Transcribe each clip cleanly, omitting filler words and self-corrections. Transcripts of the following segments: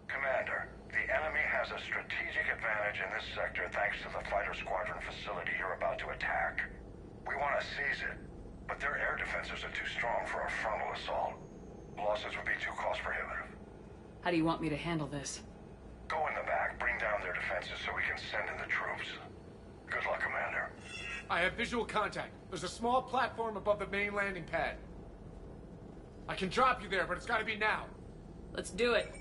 Commander, the enemy has a strategic advantage in this sector thanks to the fighter squadron facility you're about to attack. We want to seize it, but their air defenses are too strong for a frontal assault. Losses would be too cost prohibitive. How do you want me to handle this? Go in the back, bring down their defenses so we can send in the troops. Good luck, Commander. I have visual contact. There's a small platform above the main landing pad. I can drop you there, but it's gotta be now. Let's do it.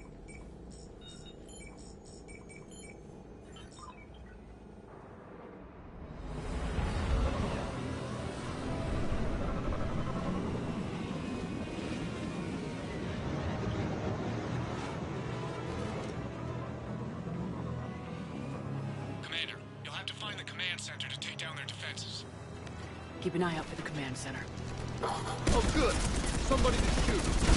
Center to take down their defenses. Keep an eye out for the command center. Oh, good. Somebody to shoot.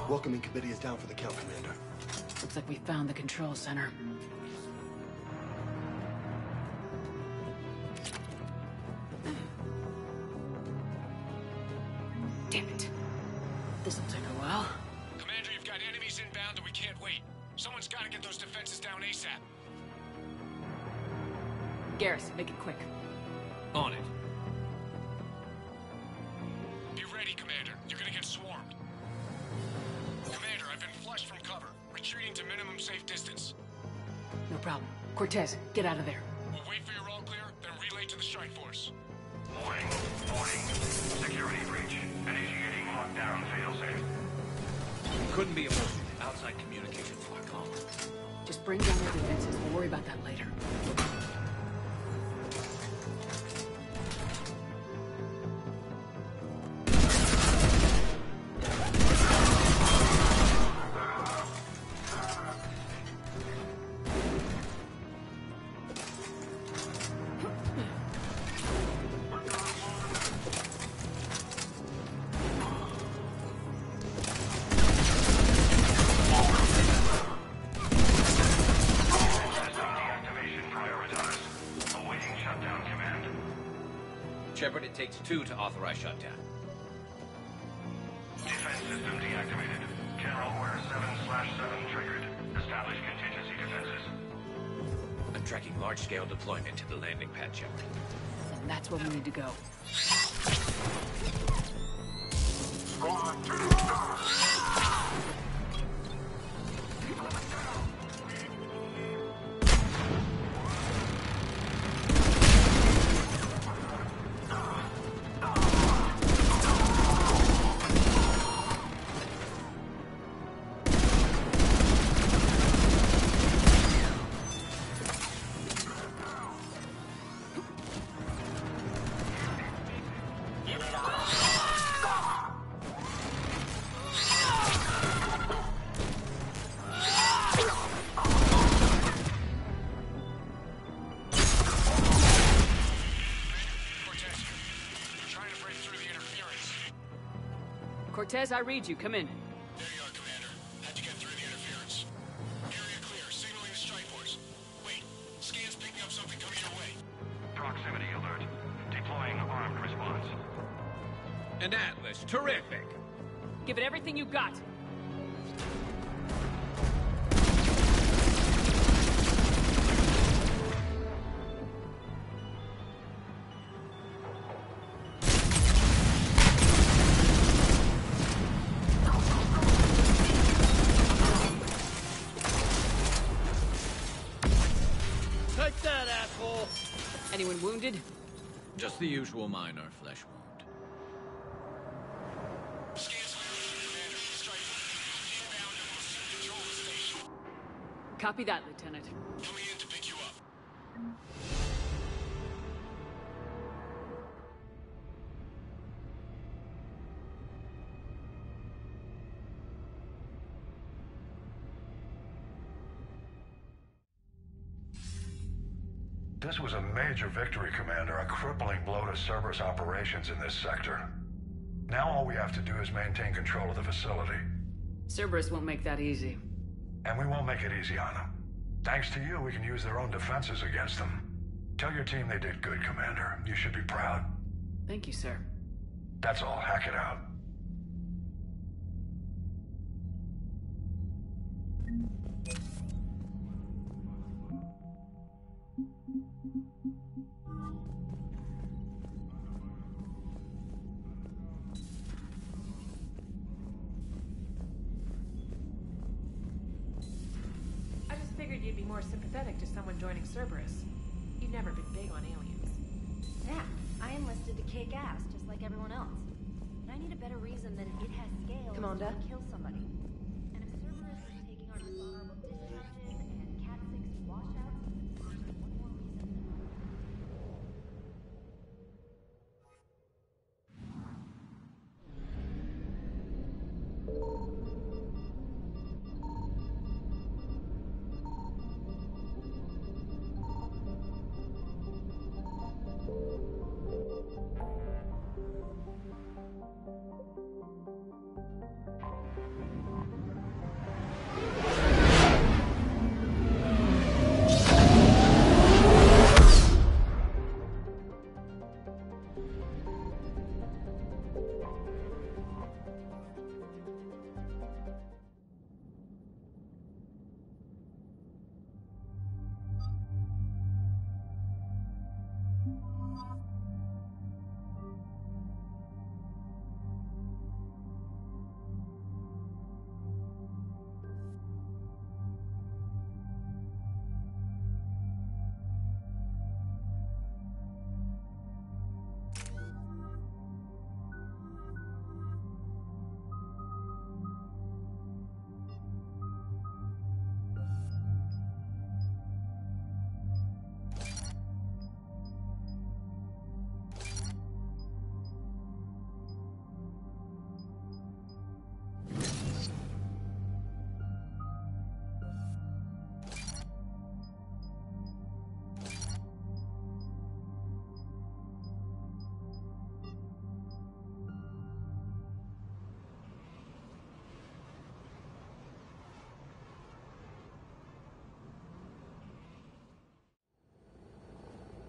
Welcoming committee is down for the count, Commander. Looks like we found the control center. Damn it. This'll take a while. Commander, you've got enemies inbound and we can't wait. Someone's got to get those defenses down ASAP. Garrus, make it quick. On it. Be ready, Commander. You're gonna get swarmed. Commander, I've been flushed from cover. Retreating to minimum safe distance. No problem. Cortez, get out of there. We'll wait for your all clear, then relay to the strike force. Warning. Security breach. Initiating lockdown failsafe. Couldn't be avoided. Outside communications lock on. Just bring down their defenses. We'll worry about that later. it takes 2 to authorize shutdown. Defense system deactivated. General Order 7/7 triggered. Establish contingency defenses. I'm tracking large-scale deployment to the landing pad checkpoint. And that's where we need to go. Cortez, I read you. Come in. There you are, Commander. Had to get through the interference. Area clear. Signaling the strike force. Wait. Scan's picking up something coming your way. Proximity alert. Deploying armed response. An Atlas. Terrific. Give it everything you got. Anyone wounded? Just the usual minor flesh wound. Scan's Commander. Strike force. Inbound and will soon control the station. Copy that, Lieutenant. Coming in to pick you up. This was a major victory, Commander. A crippling blow to Cerberus operations in this sector. Now all we have to do is maintain control of the facility. Cerberus won't make that easy. And we won't make it easy on them. Thanks to you, we can use their own defenses against them. Tell your team they did good, Commander. You should be proud. Thank you, sir. That's all. Hack it out. I just figured you'd be more sympathetic to someone joining Cerberus. You've never been big on aliens. Yeah, I enlisted to kick ass, just like everyone else. But I need a better reason than it has scales Commander? to kill somebody. And if Cerberus is taking our dishonorable discharges and Cat 6 washouts, there's one more reason than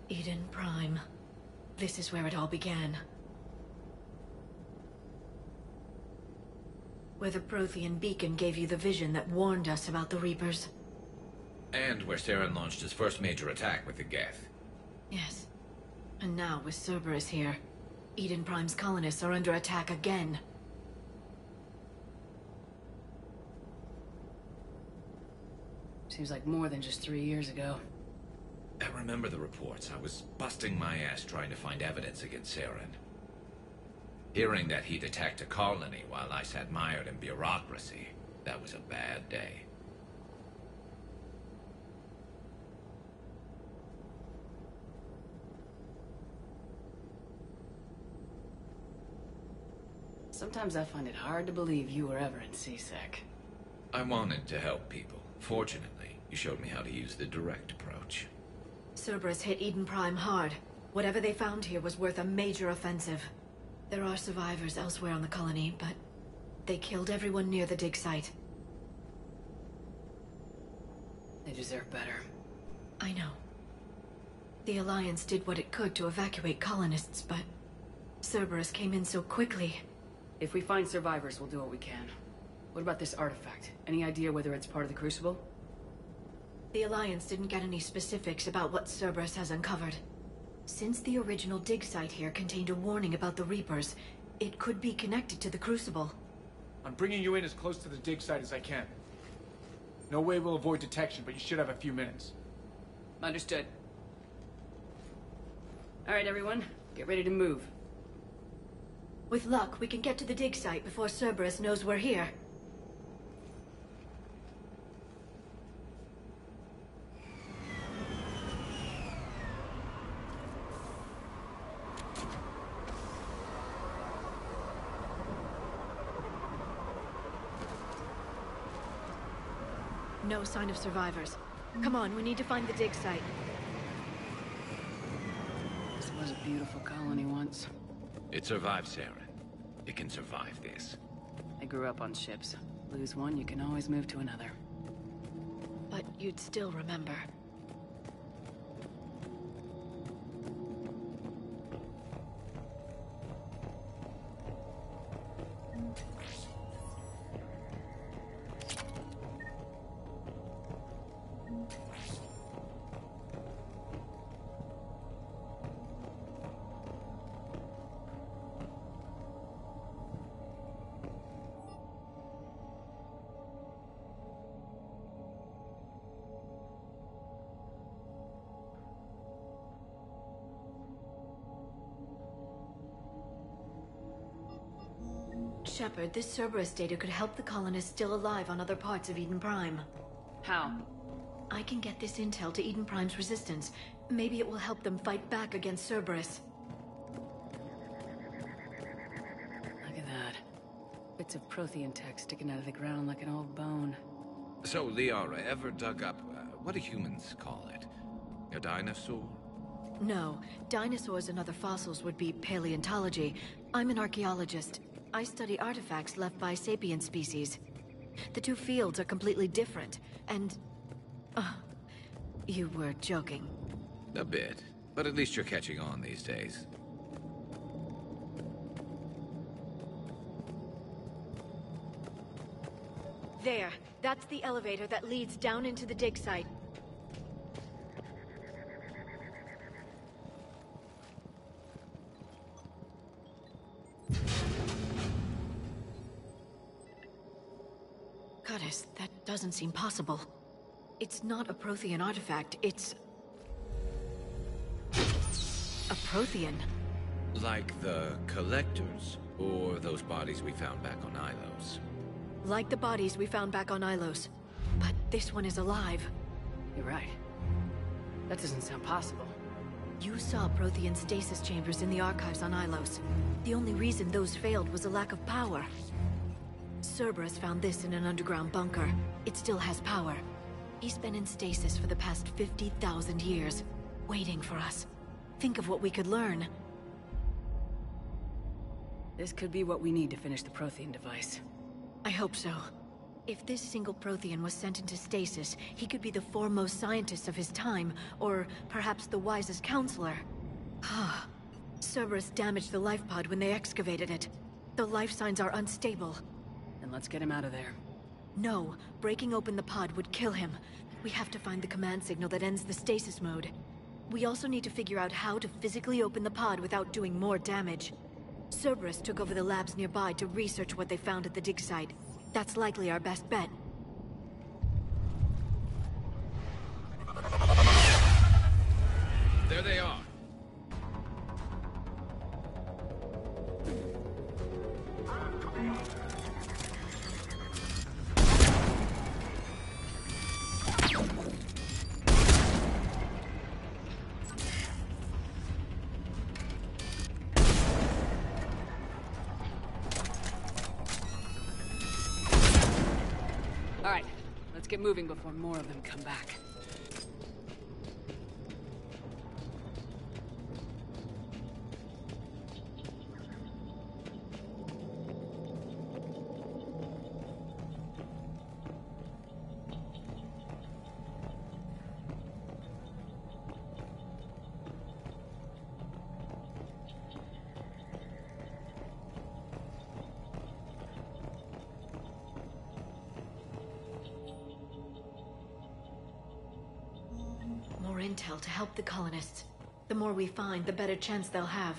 Eden Prime. This is where it all began. Where the Prothean beacon gave you the vision that warned us about the Reapers. And where Saren launched his first major attack with the Geth. Yes. And now, with Cerberus here, Eden Prime's colonists are under attack again. Seems like more than just 3 years ago. I remember the reports. I was busting my ass trying to find evidence against Saren. Hearing that he'd attacked a colony while I sat mired in bureaucracy, that was a bad day. Sometimes I find it hard to believe you were ever in CSEC. I wanted to help people. Fortunately, you showed me how to use the direct approach. Cerberus hit Eden Prime hard. Whatever they found here was worth a major offensive. There are survivors elsewhere on the colony, but they killed everyone near the dig site. They deserve better. I know. The Alliance did what it could to evacuate colonists, but Cerberus came in so quickly. If we find survivors, we'll do what we can. What about this artifact? Any idea whether it's part of the Crucible? The Alliance didn't get any specifics about what Cerberus has uncovered. Since the original dig site here contained a warning about the Reapers, it could be connected to the Crucible. I'm bringing you in as close to the dig site as I can. No way we'll avoid detection, but you should have a few minutes. Understood. All right, everyone. Get ready to move. With luck, we can get to the dig site before Cerberus knows we're here. No sign of survivors. Come on, we need to find the dig site. This was a beautiful colony once. It survived Saren. It can survive this. I grew up on ships. Lose one, you can always move to another. But you'd still remember. Shepard, this Cerberus data could help the colonists still alive on other parts of Eden Prime. How? I can get this intel to Eden Prime's resistance. Maybe it will help them fight back against Cerberus. Look at that. Bits of Prothean tech sticking out of the ground like an old bone. So, Liara, ever dug up, what do humans call it? A dinosaur? No, dinosaurs and other fossils would be paleontology. I'm an archaeologist. I study artifacts left by sapient species. The two fields are completely different, and... you were joking. A bit. But at least you're catching on these days. There. That's the elevator that leads down into the dig site. Goddess, that doesn't seem possible. It's not a Prothean artifact, it's... a Prothean. Like the Collectors, or those bodies we found back on Ilos. Like the bodies we found back on Ilos. But this one is alive. You're right. That doesn't sound possible. You saw Prothean stasis chambers in the archives on Ilos. The only reason those failed was a lack of power. Cerberus found this in an underground bunker. It still has power. He's been in stasis for the past 50,000 years, waiting for us. Think of what we could learn. This could be what we need to finish the Prothean device. I hope so. If this single Prothean was sent into stasis, he could be the foremost scientist of his time, or perhaps the wisest counselor. Cerberus damaged the life pod when they excavated it. The life signs are unstable. Then let's get him out of there. No, breaking open the pod would kill him. We have to find the command signal that ends the stasis mode. We also need to figure out how to physically open the pod without doing more damage. Cerberus took over the labs nearby to research what they found at the dig site. That's likely our best bet. There they are. All right, let's get moving before more of them come back. More intel to help the colonists. The more we find, the better chance they'll have.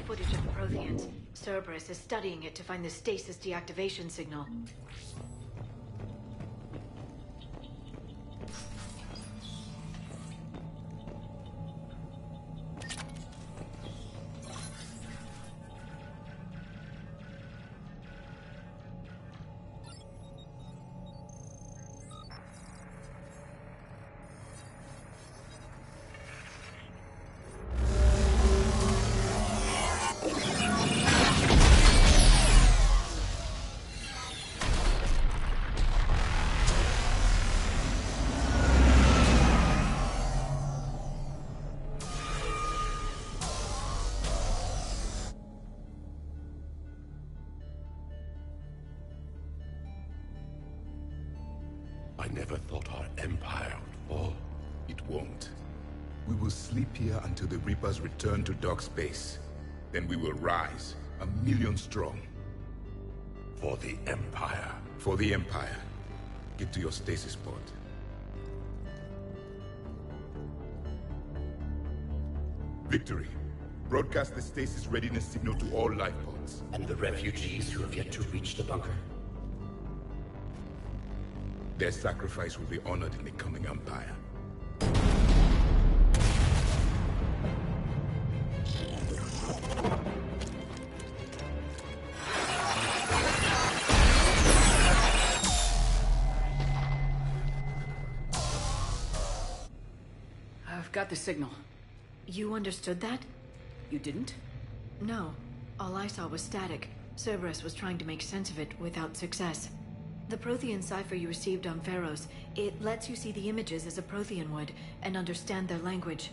Footage of the Protheans. Cerberus is studying it to find the stasis deactivation signal. I never thought our empire would fall. It won't. We will sleep here until the Reapers return to dark space. Then we will rise, 1,000,000 strong. For the Empire. For the Empire. Get to your stasis pod. Victory. Broadcast the stasis readiness signal to all life pods. And the refugees who have yet to reach the bunker? Their sacrifice will be honored in the coming Empire. I've got the signal. You understood that? You didn't? No. All I saw was static. Cerberus was trying to make sense of it without success. The Prothean cipher you received on Pharaohs, it lets you see the images as a Prothean would, and understand their language.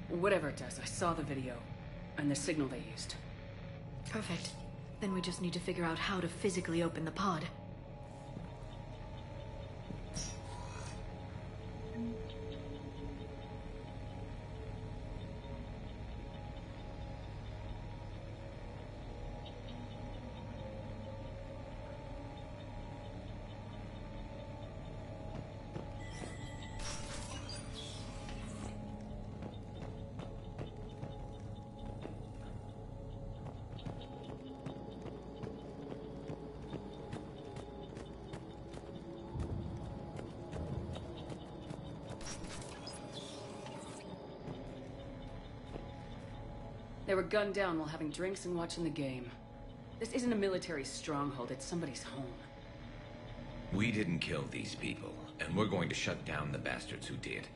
Whatever it does, I saw the video. And the signal they used. Perfect. Then we just need to figure out how to physically open the pod. They were gunned down while having drinks and watching the game. This isn't a military stronghold, it's somebody's home. We didn't kill these people, and we're going to shut down the bastards who did.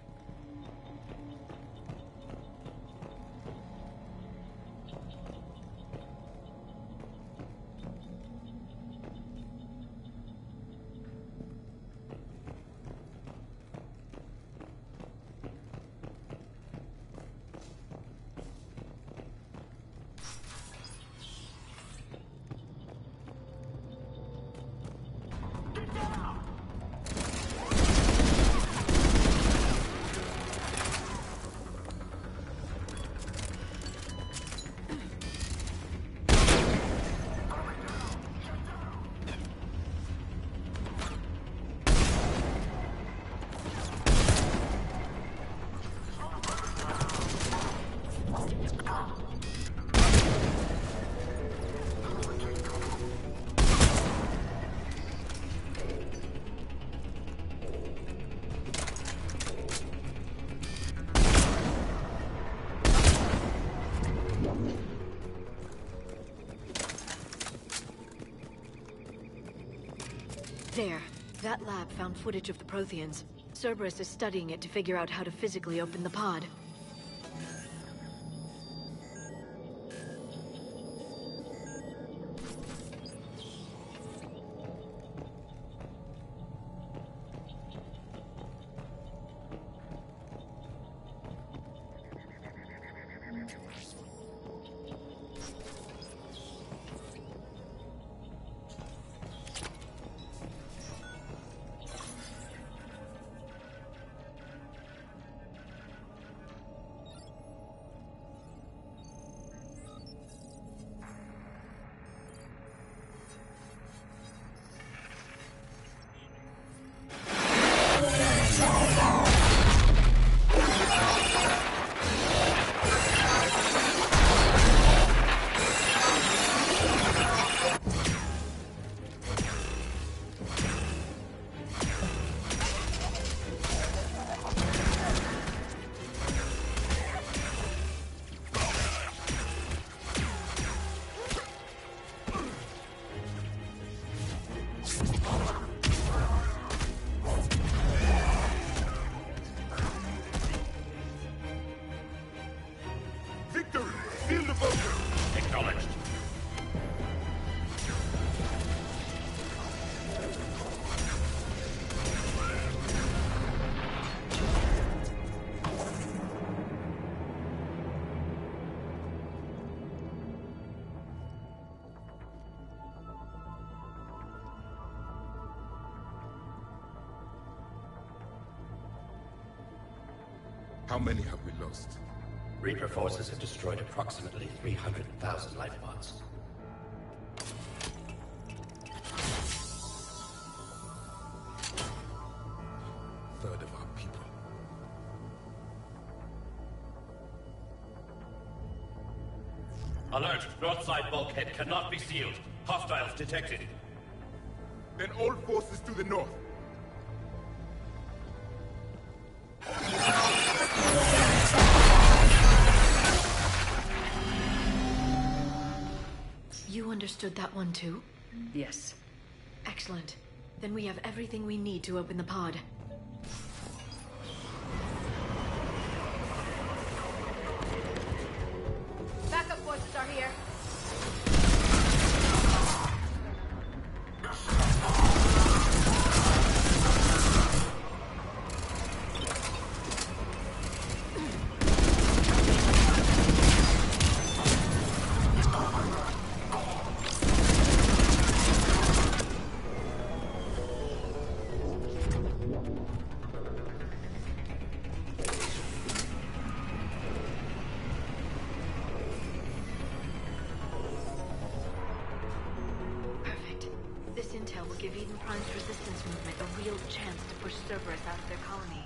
There. That lab found footage of the Protheans. Cerberus is studying it to figure out how to physically open the pod. How many have we lost? Reaper forces have destroyed approximately 300,000 life pods. Third of our people. Alert! North side bulkhead cannot be sealed. Hostiles detected. Then all forces to the north. You understood that one too? Yes. Excellent. Then we have everything we need to open the pod. Backup forces are here. Perfect. This intel will give Eden Prime's resistance movement a real chance to push Cerberus out of their colony.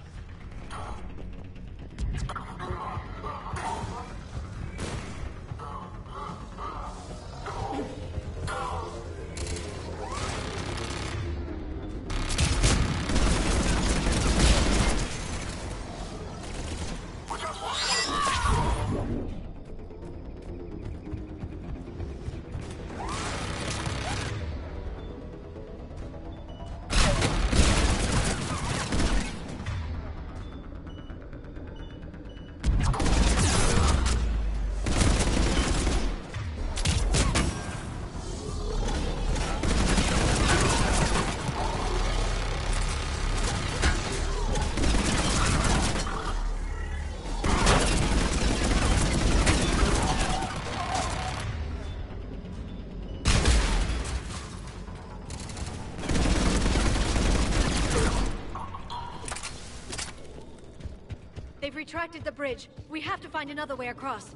retracted the bridge. We have to find another way across.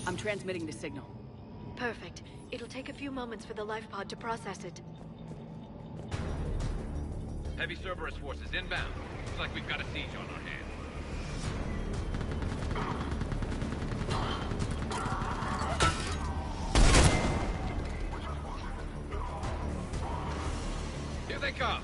I'm transmitting the signal. Perfect. It'll take a few moments for the life pod to process it. Heavy Cerberus forces inbound. Looks like we've got a siege on our hands. Here they come!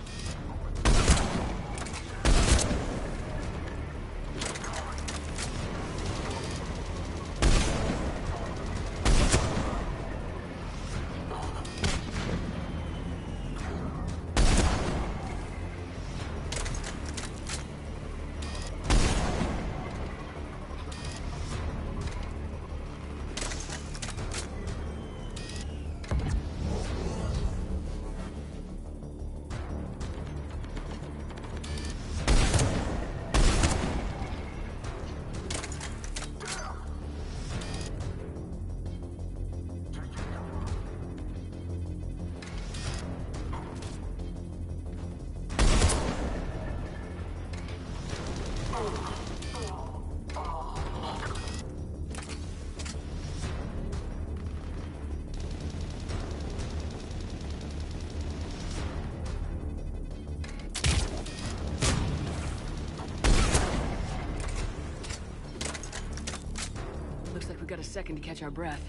Got a second to catch our breath.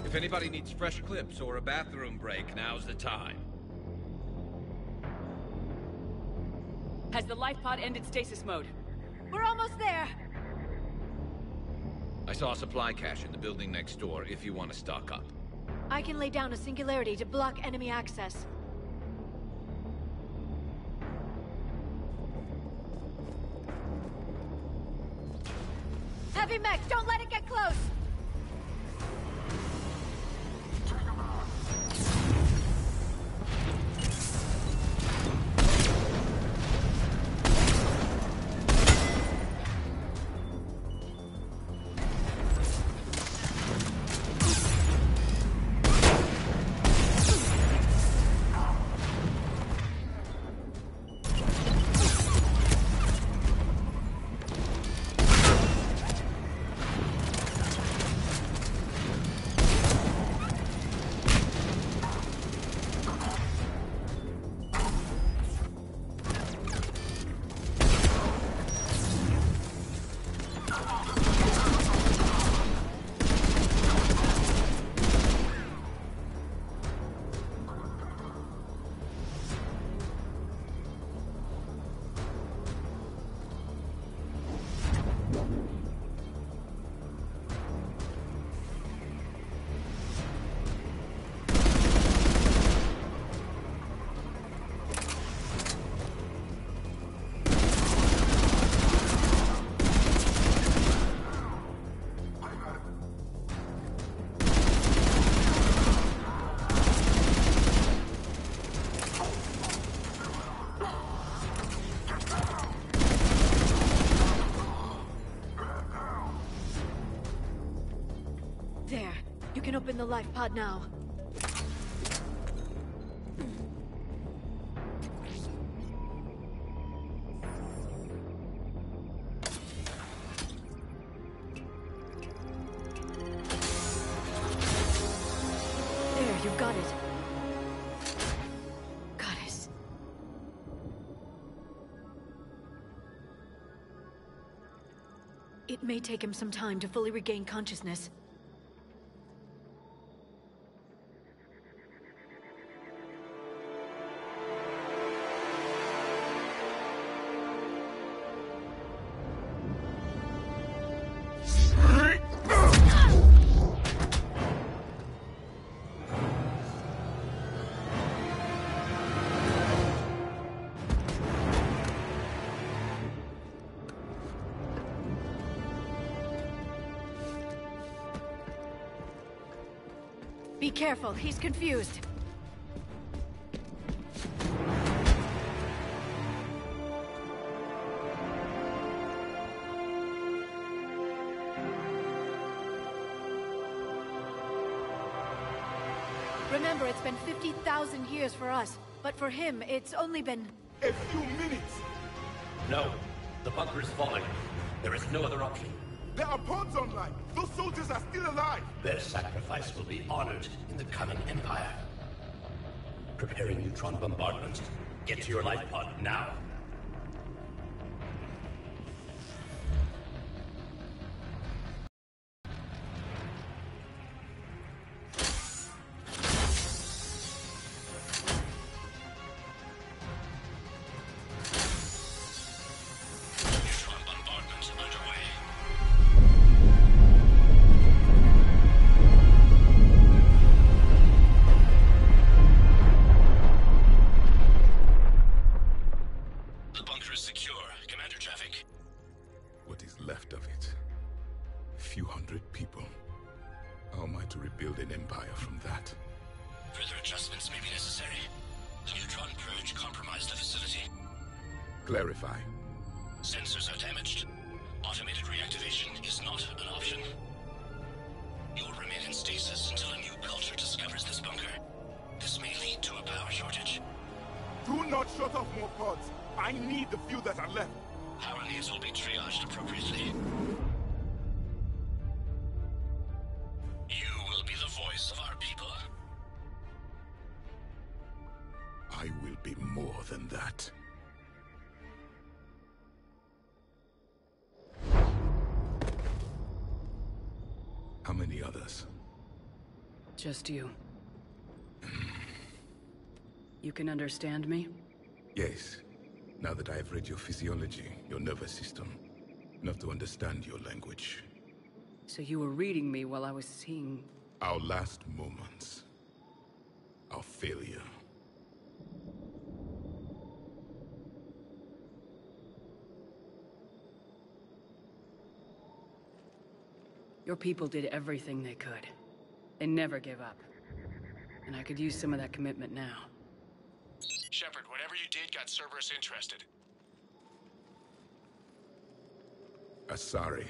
If anybody needs fresh clips or a bathroom break, now's the time. Has the life pod ended stasis mode? We're almost there! I saw a supply cache in the building next door if you want to stock up. I can lay down a singularity to block enemy access. Heavy mech, don't let it get close! There. You can open the life pod now. There, you've got it. Goddess. It may take him some time to fully regain consciousness. Be careful, he's confused. Remember, it's been 50,000 years for us, but for him, it's only been... A few minutes! No. The bunker is falling. There is no other option. There are pods online! Those soldiers are still alive! Their sacrifice will be honored in the coming Empire. Preparing neutron bombardment. Get to your life pod now. Neutron bombardment underway. The bunker is secure. Commander traffic. What is left of it? A few hundred people. How am I to rebuild an empire from that? Further adjustments may be necessary. The neutron purge compromised the facility. Clarify. Sensors are damaged. Automated reactivation is not an option. You'll remain in stasis until a new culture discovers this bunker. This may lead to a power shortage. Do not shut off more pods! I need the few that are left! Power needs will be triaged appropriately. You will be the voice of our people. I will be more than that. How many others? Just you. You can understand me? Yes. Now that I have read your physiology, your nervous system, enough to understand your language. So you were reading me while I was seeing... Our last moments. Our failure. Your people did everything they could. They never gave up. And I could use some of that commitment now. Shepard, whatever you did got Cerberus interested. Asari.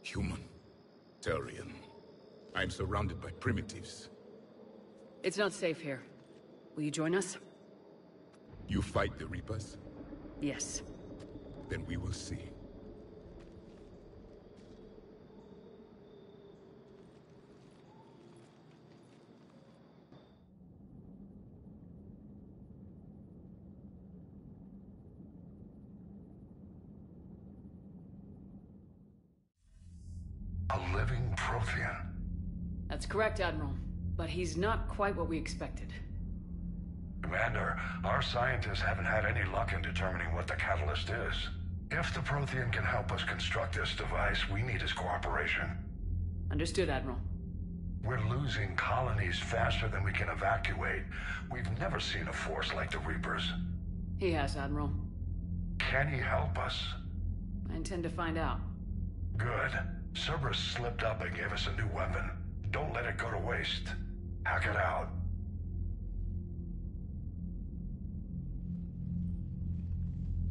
Human. Turian. I'm surrounded by primitives. It's not safe here. Will you join us? You fight the Reapers? Yes. Then we will see. A living Prothean. That's correct, Admiral. But he's not quite what we expected. Commander, our scientists haven't had any luck in determining what the catalyst is. If the Prothean can help us construct this device, we need his cooperation. Understood, Admiral. We're losing colonies faster than we can evacuate. We've never seen a force like the Reapers. He has, Admiral. Can he help us? I intend to find out. Good. Cerberus slipped up and gave us a new weapon. Don't let it go to waste. Hack it out.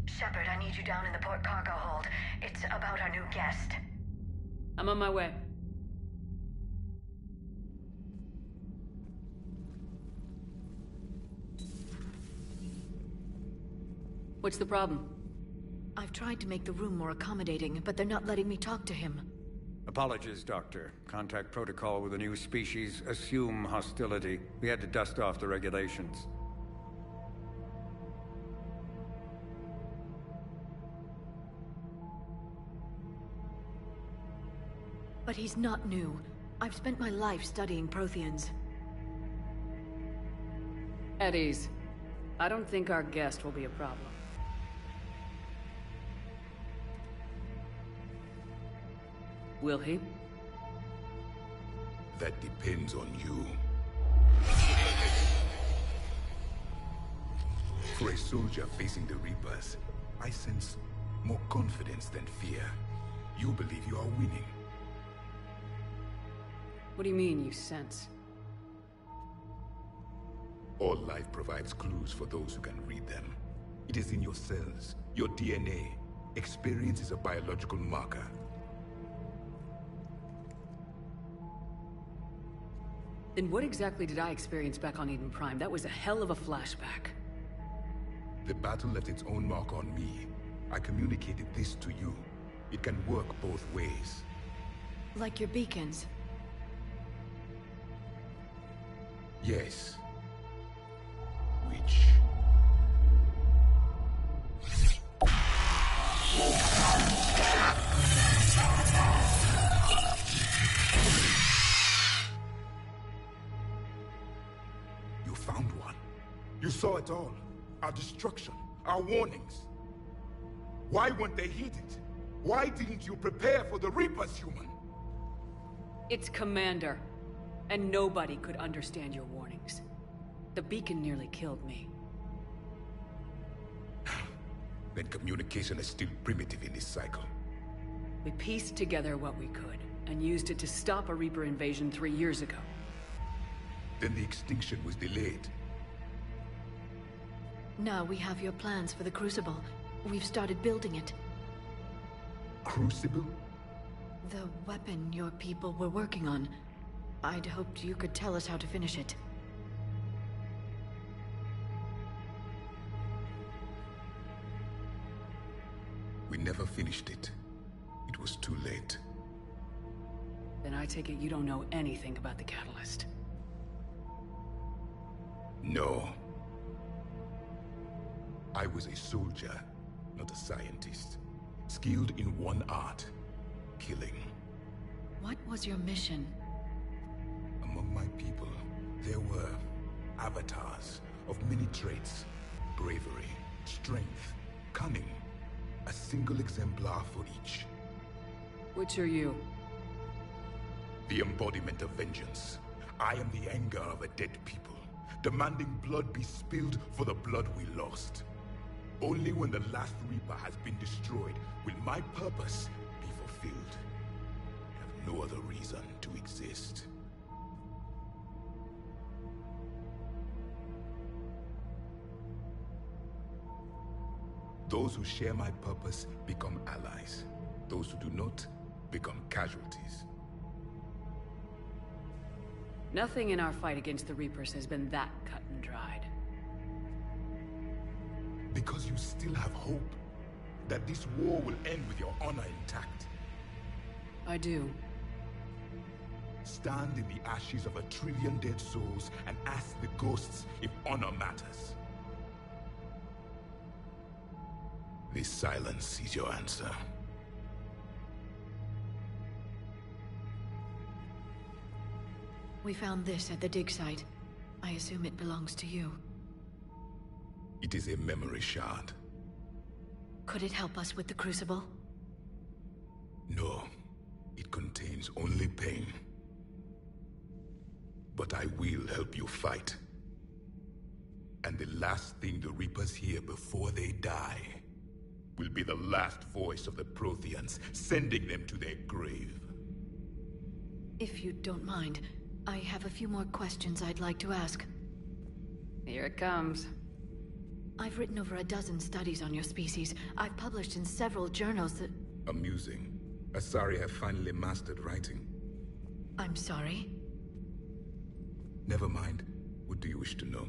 Shepard, I need you down in the port cargo hold. It's about our new guest. I'm on my way. What's the problem? I've tried to make the room more accommodating, but they're not letting me talk to him. Apologies, Doctor. Contact protocol with a new species. Assume hostility. We had to dust off the regulations. But he's not new. I've spent my life studying Protheans. At ease. I don't think our guest will be a problem. Will he? That depends on you. For a soldier facing the Reapers, I sense more confidence than fear. You believe you are winning. What do you mean, you sense? All life provides clues for those who can read them. It is in your cells, your DNA. Experience is a biological marker. Then what exactly did I experience back on Eden Prime? That was a hell of a flashback. The battle left its own mark on me. I communicated this to you. It can work both ways. Like your beacons. Yes. Which... You found one. You saw it all. Our destruction, our warnings. Why weren't they heeded? Why didn't you prepare for the Reapers, human? It's Commander. And nobody could understand your warnings. The beacon nearly killed me. Then communication is still primitive in this cycle. We pieced together what we could, and used it to stop a Reaper invasion 3 years ago. Then the extinction was delayed. Now we have your plans for the Crucible. We've started building it. Crucible? The weapon your people were working on. I'd hoped you could tell us how to finish it. We never finished it. It was too late. Then I take it you don't know anything about the catalyst. No. I was a soldier, not a scientist. Skilled in one art, killing. What was your mission? Among my people, there were avatars of many traits. Bravery, strength, cunning. A single exemplar for each. Which are you? The embodiment of vengeance. I am the anger of a dead people, demanding blood be spilled for the blood we lost. Only when the last Reaper has been destroyed will my purpose be fulfilled. I have no other reason to exist. Those who share my purpose become allies. Those who do not become casualties. Nothing in our fight against the Reapers has been that cut and dried. Because you still have hope that this war will end with your honor intact. I do. Stand in the ashes of 1 trillion dead souls and ask the ghosts if honor matters. This silence is your answer. We found this at the dig site. I assume it belongs to you. It is a memory shard. Could it help us with the Crucible? No. It contains only pain. But I will help you fight. And the last thing the Reapers hear before they die will be the last voice of the Protheans, sending them to their grave. If you don't mind, I have a few more questions I'd like to ask. Here it comes. I've written over a dozen studies on your species. I've published in several journals that... Amusing. Asari have finally mastered writing. I'm sorry? Never mind. What do you wish to know?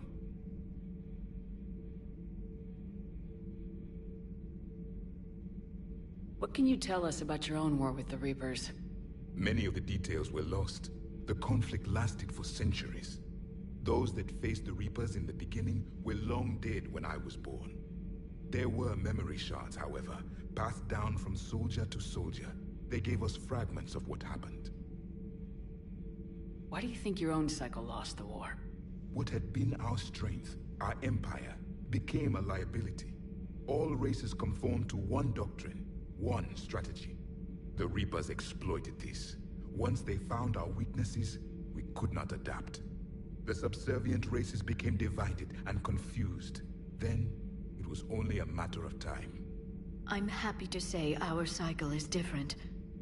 What can you tell us about your own war with the Reapers? Many of the details were lost. The conflict lasted for centuries. Those that faced the Reapers in the beginning were long dead when I was born. There were memory shards, however, passed down from soldier to soldier. They gave us fragments of what happened. Why do you think your own cycle lost the war? What had been our strength, our empire, became a liability. All races conformed to one doctrine, one strategy. The Reapers exploited this. Once they found our weaknesses, we could not adapt. The subservient races became divided and confused. Then, it was only a matter of time. I'm happy to say our cycle is different.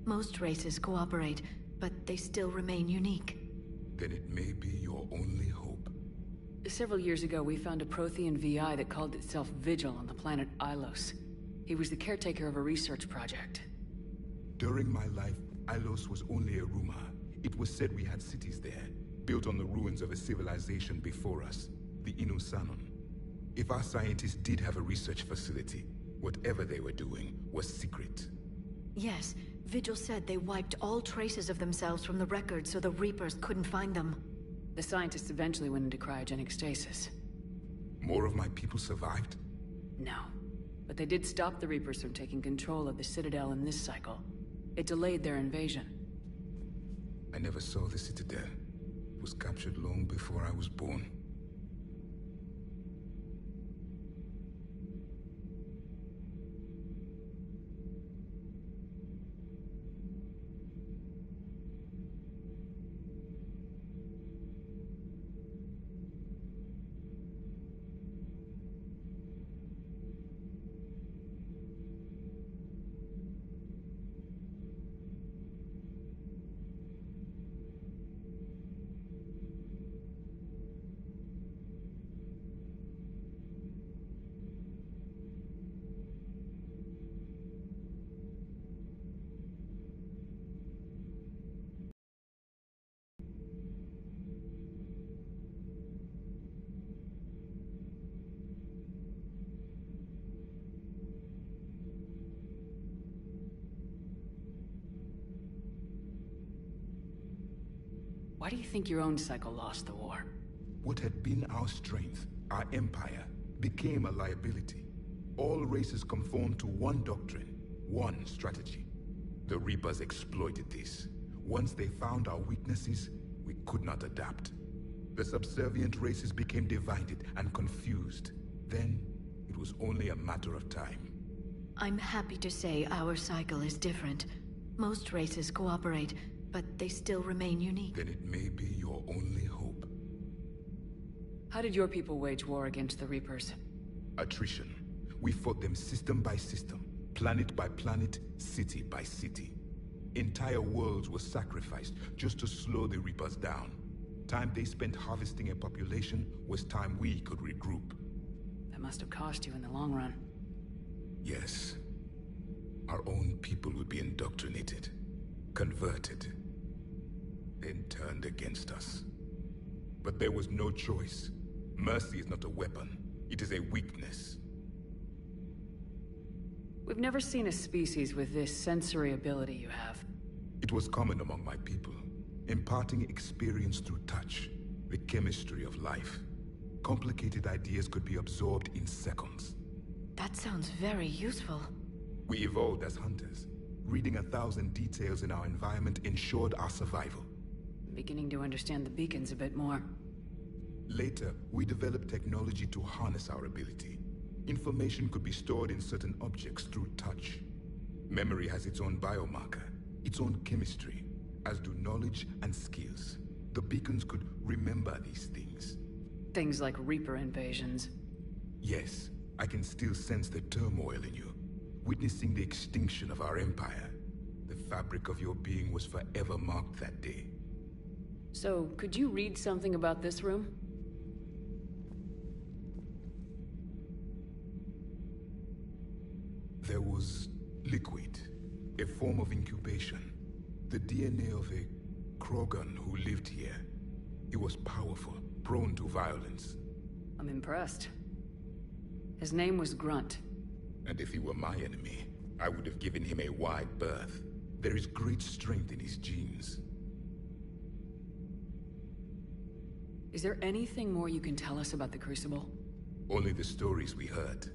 Most races cooperate, but they still remain unique. Then it may be your only hope. Several years ago, we found a Prothean VI that called itself Vigil on the planet Ilos. He was the caretaker of a research project. During my life, Ilos was only a rumor. It was said we had cities there, built on the ruins of a civilization before us, the Inusanon. If our scientists did have a research facility, whatever they were doing was secret. Yes, Vigil said they wiped all traces of themselves from the records so the Reapers couldn't find them. The scientists eventually went into cryogenic stasis. More of my people survived? No. But they did stop the Reapers from taking control of the Citadel in this cycle. It delayed their invasion. I never saw the Citadel. It was captured long before I was born. Why do you think your own cycle lost the war? What had been our strength, our empire, became a liability. All races conformed to one doctrine, one strategy. The Reapers exploited this. Once they found our weaknesses, we could not adapt. The subservient races became divided and confused. Then, it was only a matter of time. I'm happy to say our cycle is different. Most races cooperate, but they still remain unique. Then it may be your only hope. How did your people wage war against the Reapers? Attrition. We fought them system by system, planet by planet, city by city. Entire worlds were sacrificed just to slow the Reapers down. Time they spent harvesting a population was time we could regroup. That must have cost you in the long run. Yes. Our own people would be indoctrinated, converted, then turned against us. But there was no choice. Mercy is not a weapon. It is a weakness. We've never seen a species with this sensory ability you have. It was common among my people, imparting experience through touch, the chemistry of life. Complicated ideas could be absorbed in seconds. That sounds very useful. We evolved as hunters. Reading 1,000 details in our environment ensured our survival. I'm beginning to understand the beacons a bit more. Later, we developed technology to harness our ability. Information could be stored in certain objects through touch. Memory has its own biomarker, its own chemistry, as do knowledge and skills. The beacons could remember these things. Things like Reaper invasions. Yes, I can still sense the turmoil in you. Witnessing the extinction of our empire. The fabric of your being was forever marked that day. So, could you read something about this room? There was liquid, a form of incubation. The DNA of a Krogan who lived here. He was powerful, prone to violence. I'm impressed. His name was Grunt. And if he were my enemy, I would have given him a wide berth. There is great strength in his genes. Is there anything more you can tell us about the Crucible? Only the stories we heard.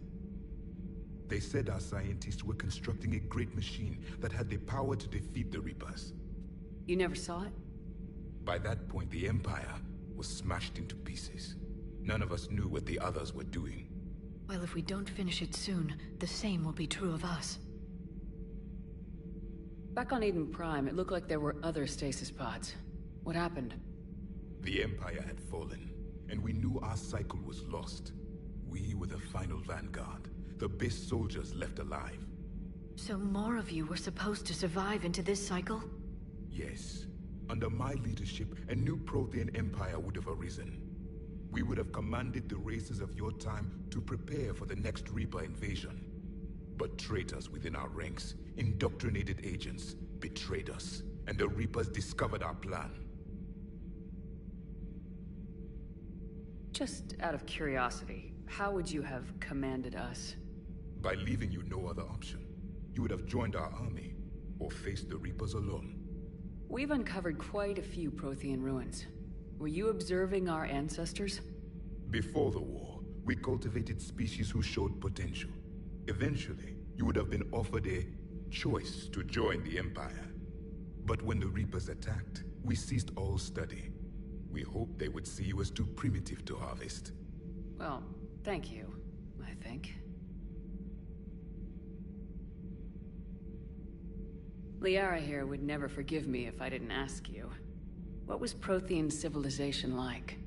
They said our scientists were constructing a great machine that had the power to defeat the Reapers. You never saw it? By that point, the Empire was smashed into pieces. None of us knew what the others were doing. Well, if we don't finish it soon, the same will be true of us. Back on Eden Prime, it looked like there were other stasis pods. What happened? The Empire had fallen, and we knew our cycle was lost. We were the final vanguard, the best soldiers left alive. So more of you were supposed to survive into this cycle? Yes. Under my leadership, a new Prothean empire would have arisen. We would have commanded the races of your time to prepare for the next Reaper invasion. But traitors within our ranks, indoctrinated agents, betrayed us, and the Reapers discovered our plan. Just out of curiosity, how would you have commanded us? By leaving you no other option. You would have joined our army, or faced the Reapers alone. We've uncovered quite a few Prothean ruins. Were you observing our ancestors? Before the war, we cultivated species who showed potential. Eventually, you would have been offered a choice to join the Empire. But when the Reapers attacked, we ceased all study. We hoped they would see you as too primitive to harvest. Well, thank you, I think. Liara here would never forgive me if I didn't ask you. What was Prothean civilization like?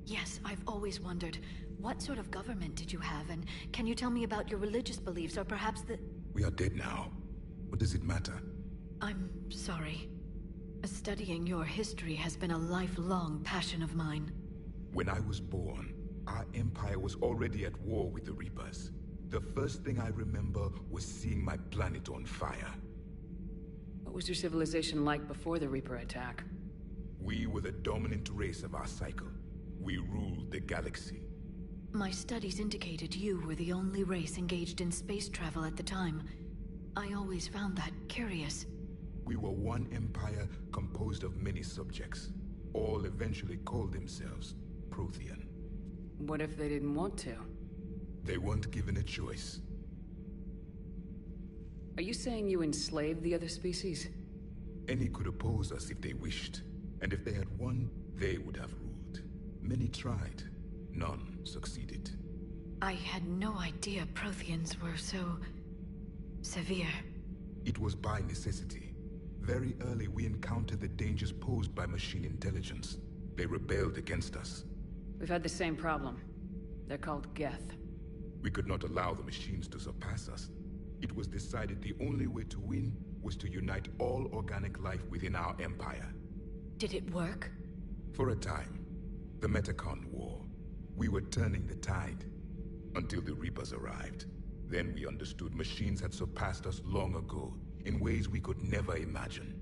Yes, I've always wondered, what sort of government did you have, and can you tell me about your religious beliefs, or perhaps the... We are dead now. What does it matter? I'm sorry. Studying your history has been a lifelong passion of mine. When I was born, our empire was already at war with the Reapers. The first thing I remember was seeing my planet on fire. What was your civilization like before the Reaper attack? We were the dominant race of our cycle. We ruled the galaxy. My studies indicated you were the only race engaged in space travel at the time. I always found that curious. We were one empire composed of many subjects. All eventually called themselves Prothean. What if they didn't want to? They weren't given a choice. Are you saying you enslaved the other species? Any could oppose us if they wished. And if they had won, they would have ruled. Many tried. None succeeded. I had no idea Protheans were so... severe. It was by necessity. Very early we encountered the dangers posed by machine intelligence. They rebelled against us. We've had the same problem. They're called Geth. We could not allow the machines to surpass us. It was decided the only way to win was to unite all organic life within our empire. Did it work? For a time. The Metacon War. We were turning the tide. Until the Reapers arrived. Then we understood machines had surpassed us long ago, in ways we could never imagine.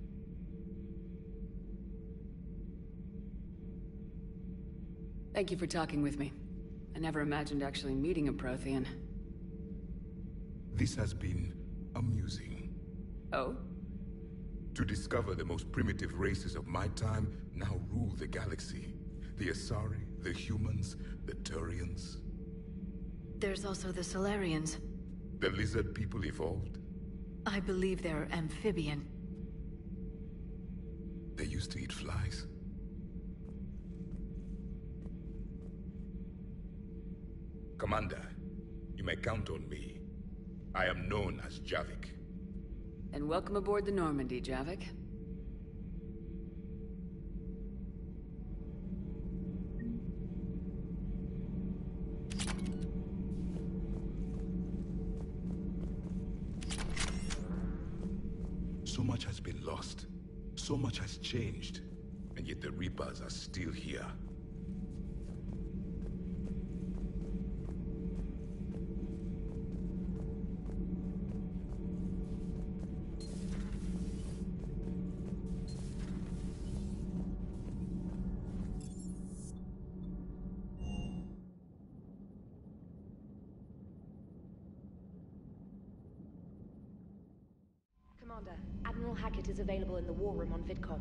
Thank you for talking with me. I never imagined actually meeting a Prothean. This has been amusing. Oh? To discover the most primitive races of my time now rule the galaxy. The Asari, the humans, the Turians. There's also the Solarians. The lizard people evolved? I believe they're amphibian. They used to eat flies. Commander, you may count on me. I am known as Javik. And welcome aboard the Normandy, Javik. So much has been lost. So much has changed. And yet the Reapers are still here. Commander, Admiral Hackett is available in the war room on VidCom.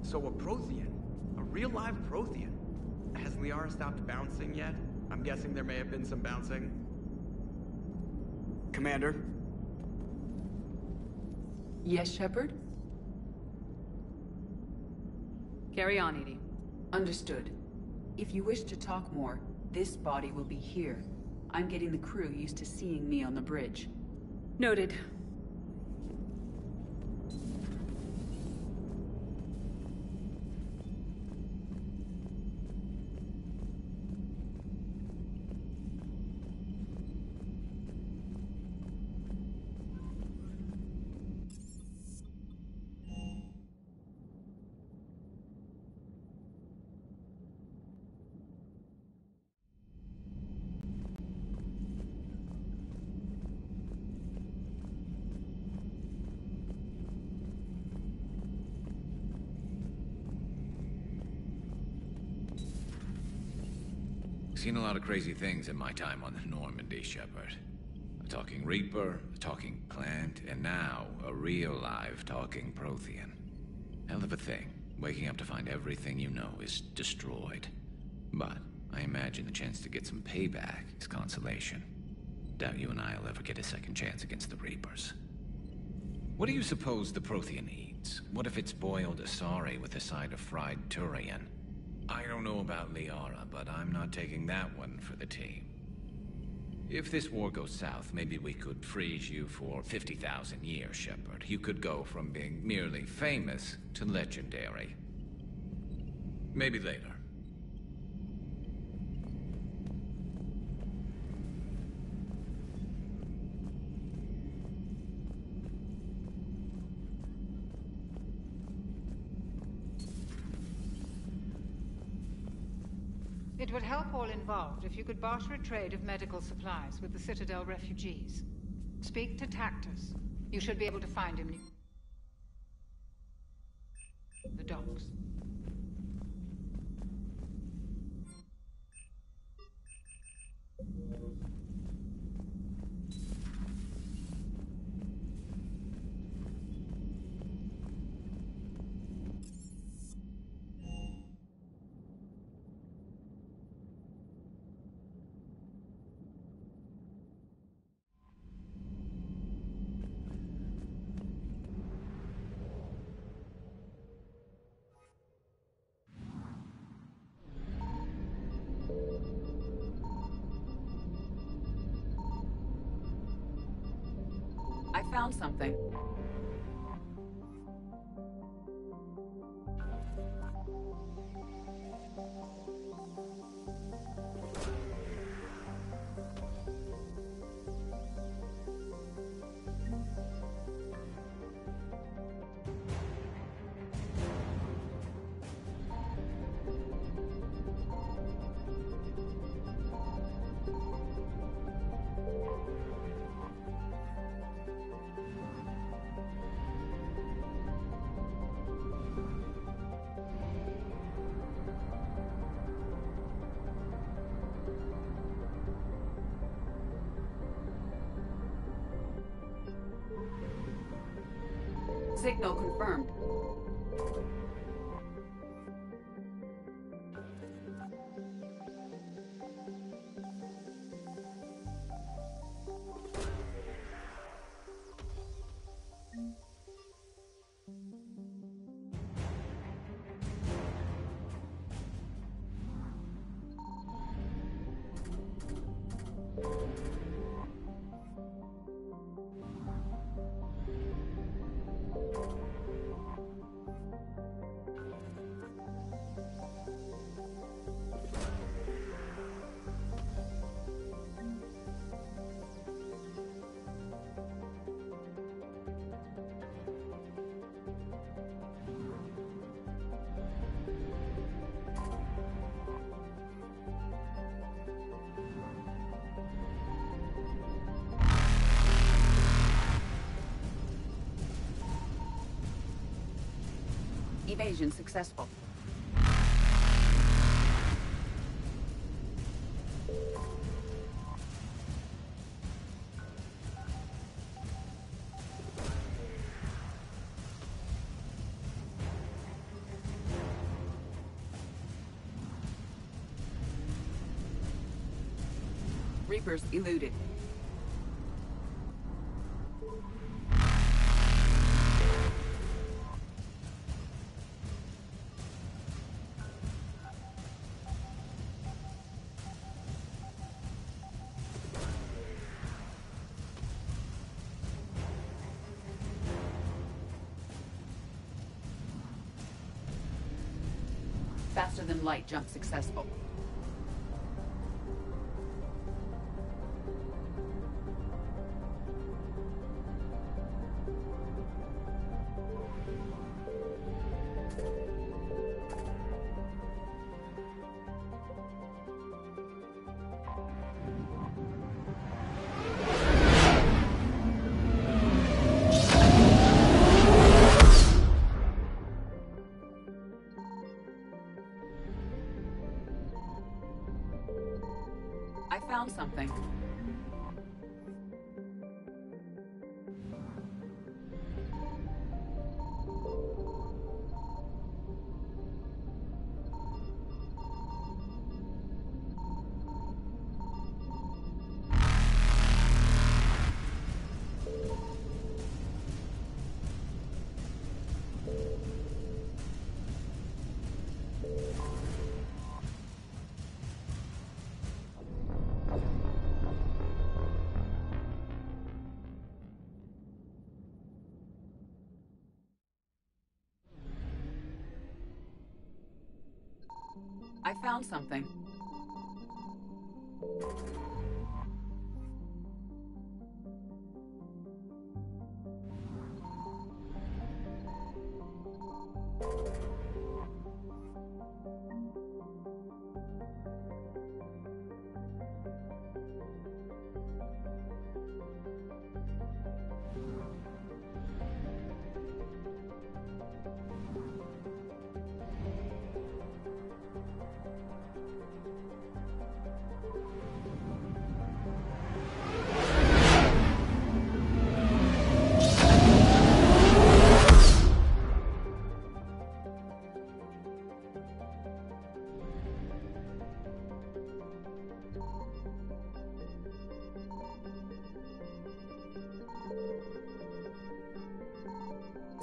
So a Prothean? A real live Prothean? Has Liara stopped bouncing yet? I'm guessing there may have been some bouncing. Commander? Yes, Shepard? Carry on, Edie. Understood. If you wish to talk more, this body will be here. I'm getting the crew used to seeing me on the bridge. Noted. Seen a lot of crazy things in my time on the Normandy, Shepard. A talking Reaper, a talking plant, and now a real live talking Prothean. Hell of a thing, waking up to find everything you know is destroyed. But I imagine the chance to get some payback is consolation. Doubt you and I'll ever get a second chance against the Reapers. What do you suppose the Prothean eats? What if it's boiled Asari with a side of fried Turian? I don't know about Liara, but I'm not taking that one for the team. If this war goes south, maybe we could freeze you for 50,000 years, Shepard. You could go from being merely famous to legendary. Maybe later. It would help all involved if you could barter a trade of medical supplies with the Citadel refugees. Speak to Tactus. You should be able to find him. The docks. I found something. Signal confirmed. Evasion successful. Reapers eluded. Faster than light jump successful. I found something. I found something.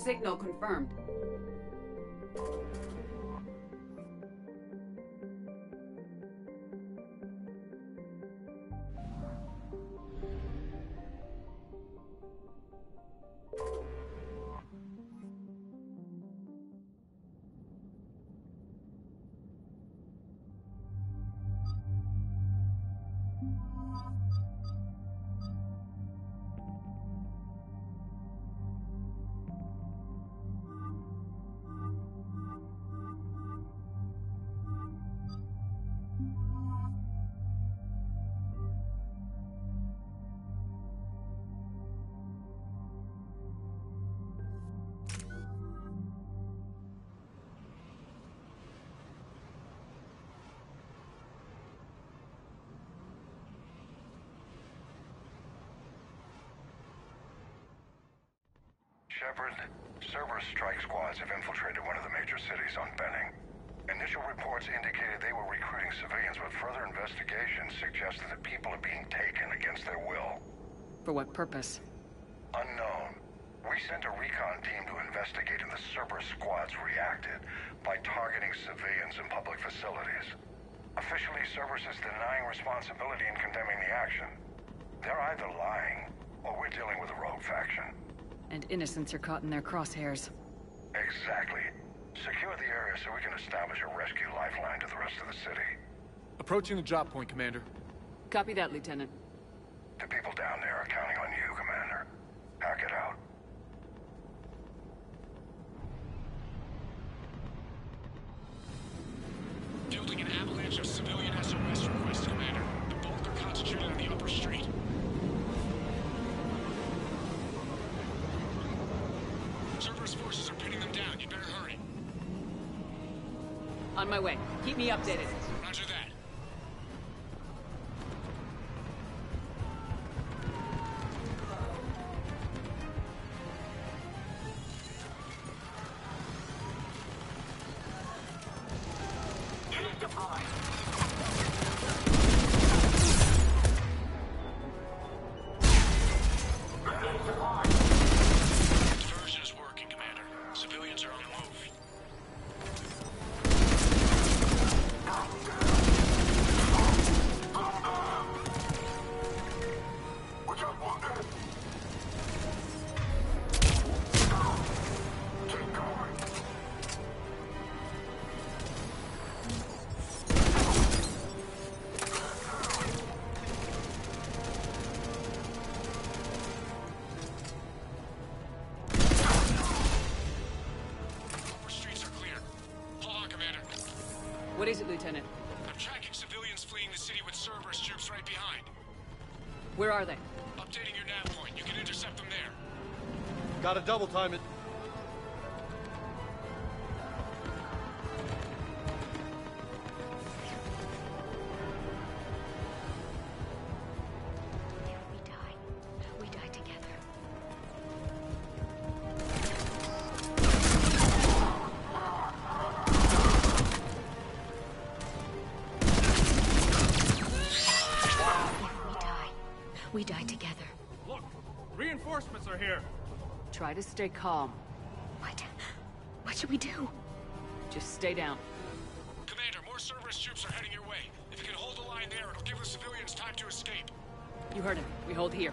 Signal confirmed. Shepard, Cerberus strike squads have infiltrated one of the major cities on Benning. Initial reports indicated they were recruiting civilians, but further investigation suggested that people are being taken against their will. For what purpose? Unknown. We sent a recon team to investigate, and the Cerberus squads reacted by targeting civilians in public facilities. Officially, Cerberus is denying responsibility and condemning the action. They're either lying, or we're dealing with a rogue faction. And innocents are caught in their crosshairs. Exactly. Secure the area so we can establish a rescue lifeline to the rest of the city. Approaching the drop point, Commander. Copy that, Lieutenant. The people down there are counting on you, Commander. Hack it out. Building an avalanche of civilian SOS requests, Commander. The bulk are concentrated on the upper street. Cerberus forces are pinning them down. You better hurry. On my way. Keep me updated. Roger that. Diversion is working, Commander. Civilians are on the move. Lower streets are clear. Hold on, Commander. What is it, Lieutenant? I'm tracking civilians fleeing the city with Cerberus troops right behind. Where are they? Updating your nav point. You can intercept them there. Gotta double time it. We die together. We die together. Look, reinforcements are here. Try to stay calm. What should we do? Just stay down. Commander, more Cerberus troops are heading your way. If you can hold the line there, it'll give the civilians time to escape. You heard him. We hold here.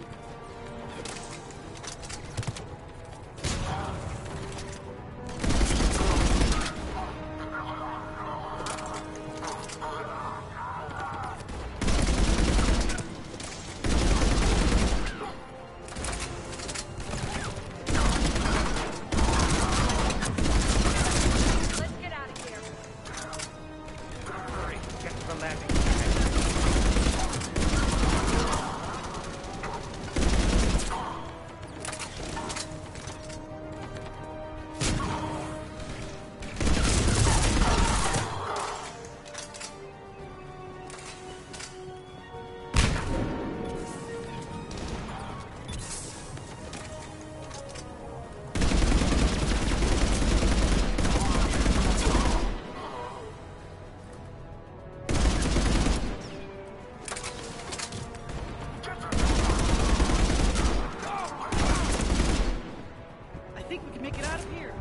Let's get out of here. Hurry, get to the landing. I think we can make it out of here.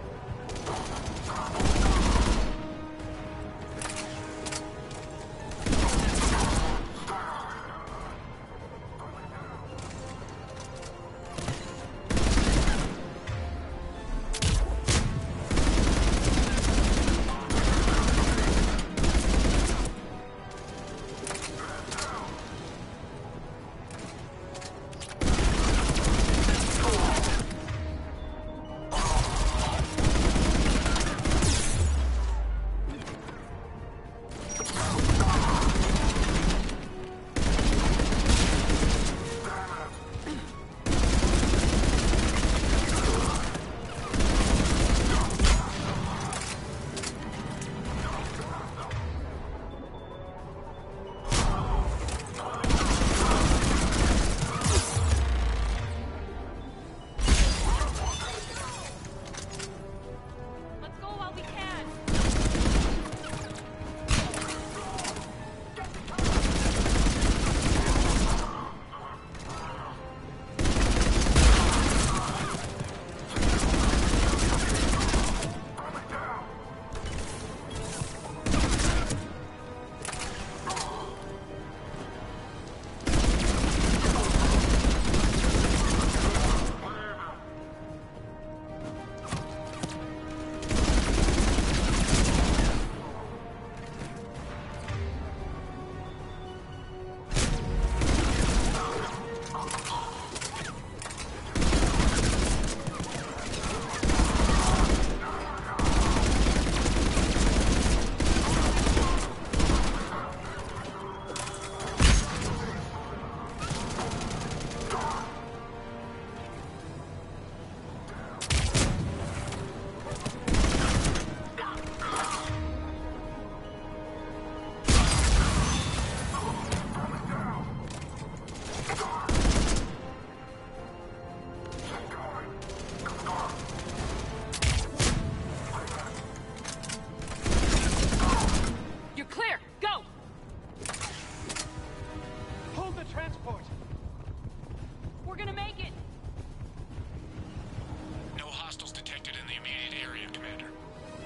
hostiles detected in the immediate area, Commander.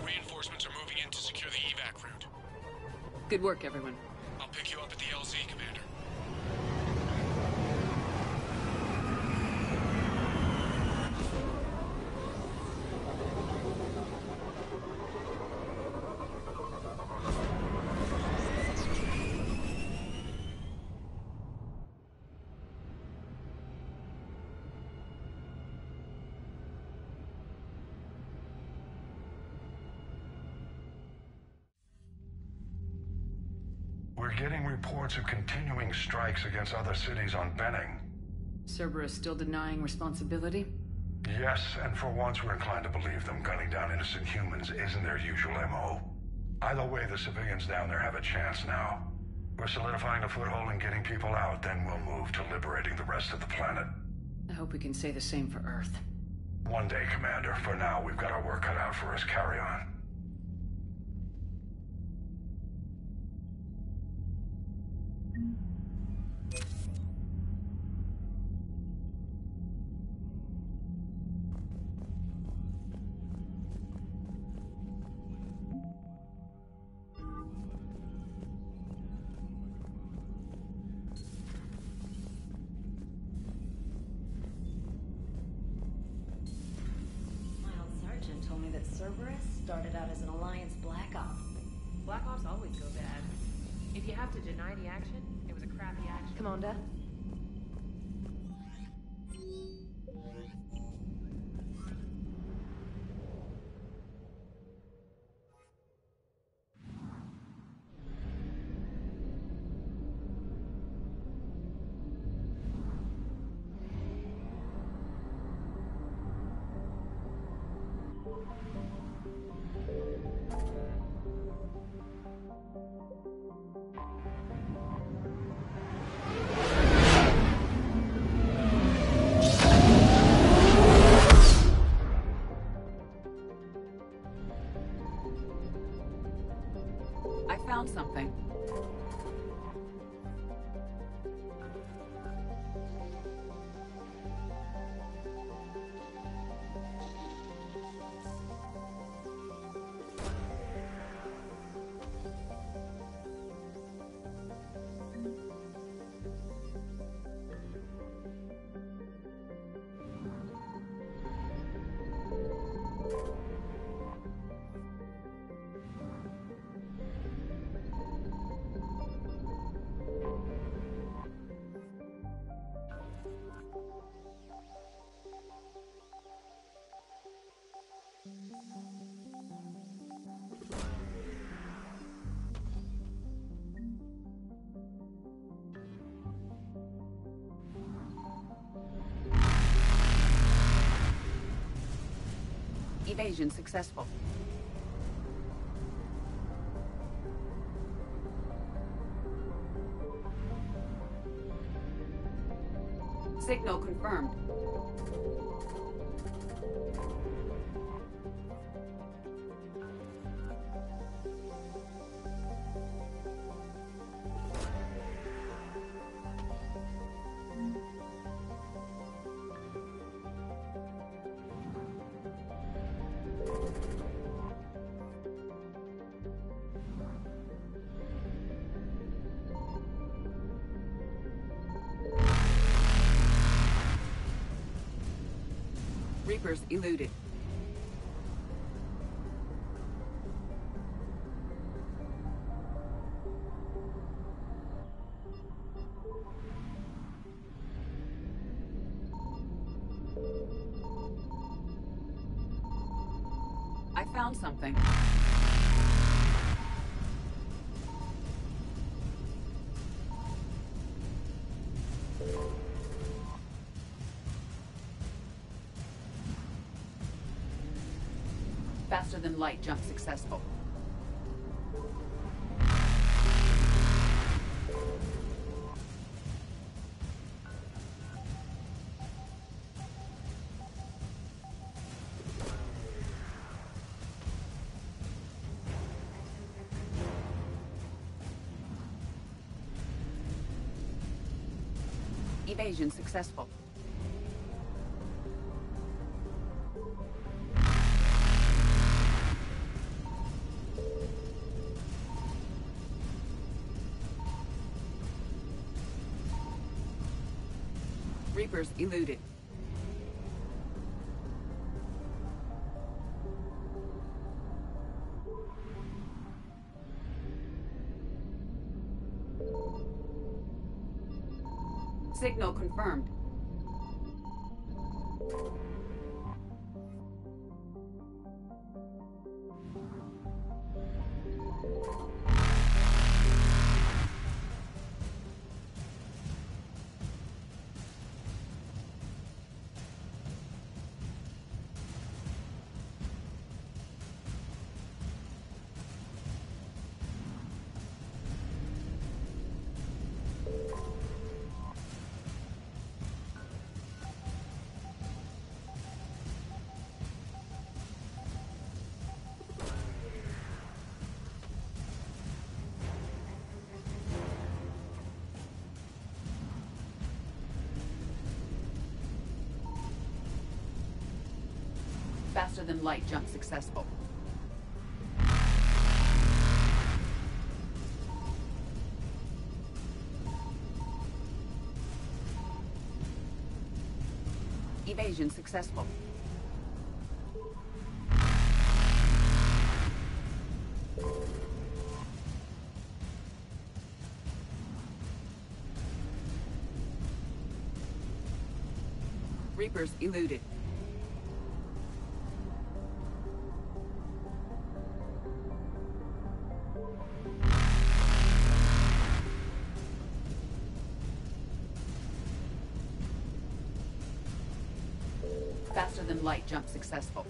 Reinforcements are moving in to secure the evac route. Good work, everyone. I'll pick you up at the LZ, Commander. We're getting reports of continuing strikes against other cities on Benning. Cerberus still denying responsibility? Yes, and for once we're inclined to believe them. Gunning down innocent humans isn't their usual MO. Either way, the civilians down there have a chance now. We're solidifying a foothold and getting people out, then we'll move to liberating the rest of the planet. I hope we can say the same for Earth. One day, Commander. For now, we've got our work cut out for us. Carry on. Told me that Cerberus started out as an Alliance Black Op. Black Ops always go bad. If you have to deny the action, it was a crappy action. Commander? I found something. Evasion successful. Signal confirmed. Reapers eluded. I found something. Faster than light jump successful. Evasion successful. Reapers eluded. Signal confirmed. Faster than light jump successful. Evasion successful. Reapers eluded. Faster than light jump successful.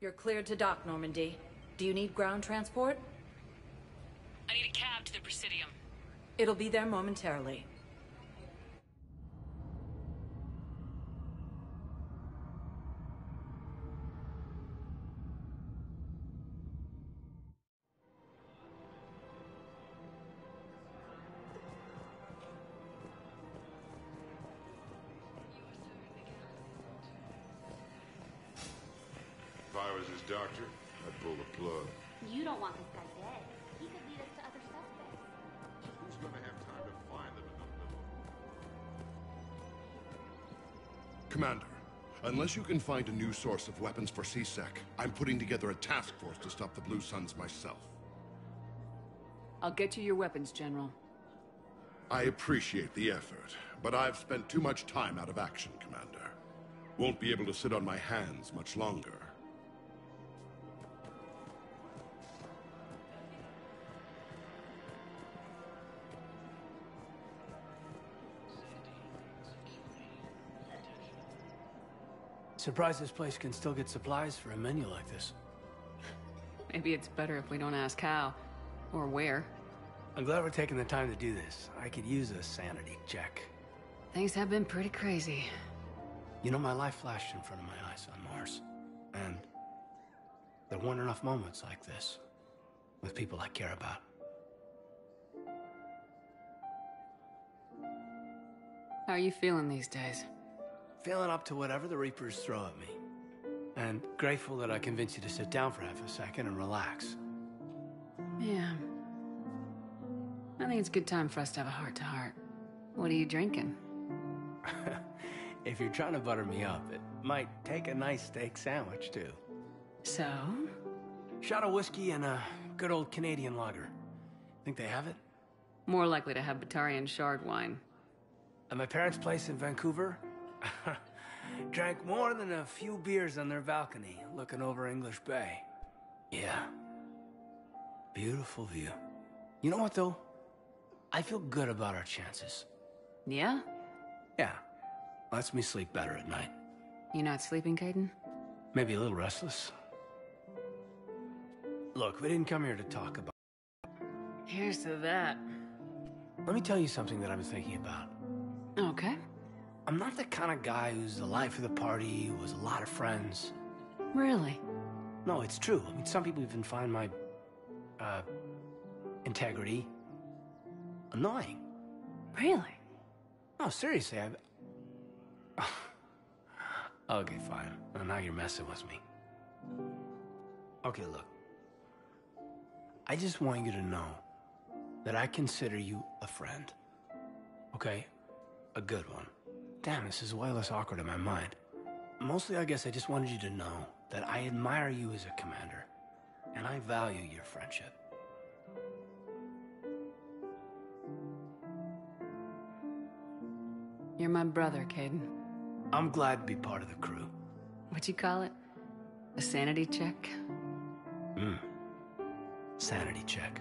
You're cleared to dock, Normandy. Do you need ground transport? I need a cab to the Presidium. It'll be there momentarily. If I was his doctor, I'd pull the plug. You don't want this guy dead. He could lead us to other suspects. Who's gonna have time to find them in the middle? Commander, unless you can find a new source of weapons for C-Sec, I'm putting together a task force to stop the Blue Suns myself. I'll get you your weapons, General. I appreciate the effort, but I've spent too much time out of action, Commander. Won't be able to sit on my hands much longer. Surprised this place can still get supplies for a menu like this. Maybe it's better if we don't ask how. Or where. I'm glad we're taking the time to do this. I could use a sanity check. Things have been pretty crazy. You know, my life flashed in front of my eyes on Mars. And there weren't enough moments like this with people I care about. How are you feeling these days? Feeling up to whatever the Reapers throw at me. And grateful that I convinced you to sit down for half a second and relax. Yeah. I think it's a good time for us to have a heart-to-heart. What are you drinking? If you're trying to butter me up, it might take a nice steak sandwich, too. So? Shot of whiskey and a good old Canadian lager. Think they have it? More likely to have Batarian shard wine. At my parents' place in Vancouver, drank more than a few beers on their balcony, looking over English Bay. Yeah. Beautiful view. You know what, though? I feel good about our chances. Yeah? Yeah. Lets me sleep better at night. You not sleeping, Caden? Maybe a little restless. Look, we didn't come here to talk about... Here's to that. Let me tell you something that I've been thinking about. Okay. I'm not the kind of guy who's the life of the party, who has a lot of friends. Really? No, it's true. I mean, some people even find my, integrity annoying. Really? No, seriously, Okay, fine. Well, now you're messing with me. Okay, look. I just want you to know that I consider you a friend. Okay? A good one. Damn, this is way less awkward in my mind. Mostly, I guess I just wanted you to know that I admire you as a commander, and I value your friendship. You're my brother, Caden. I'm glad to be part of the crew. What'd you call it? A sanity check? Sanity check.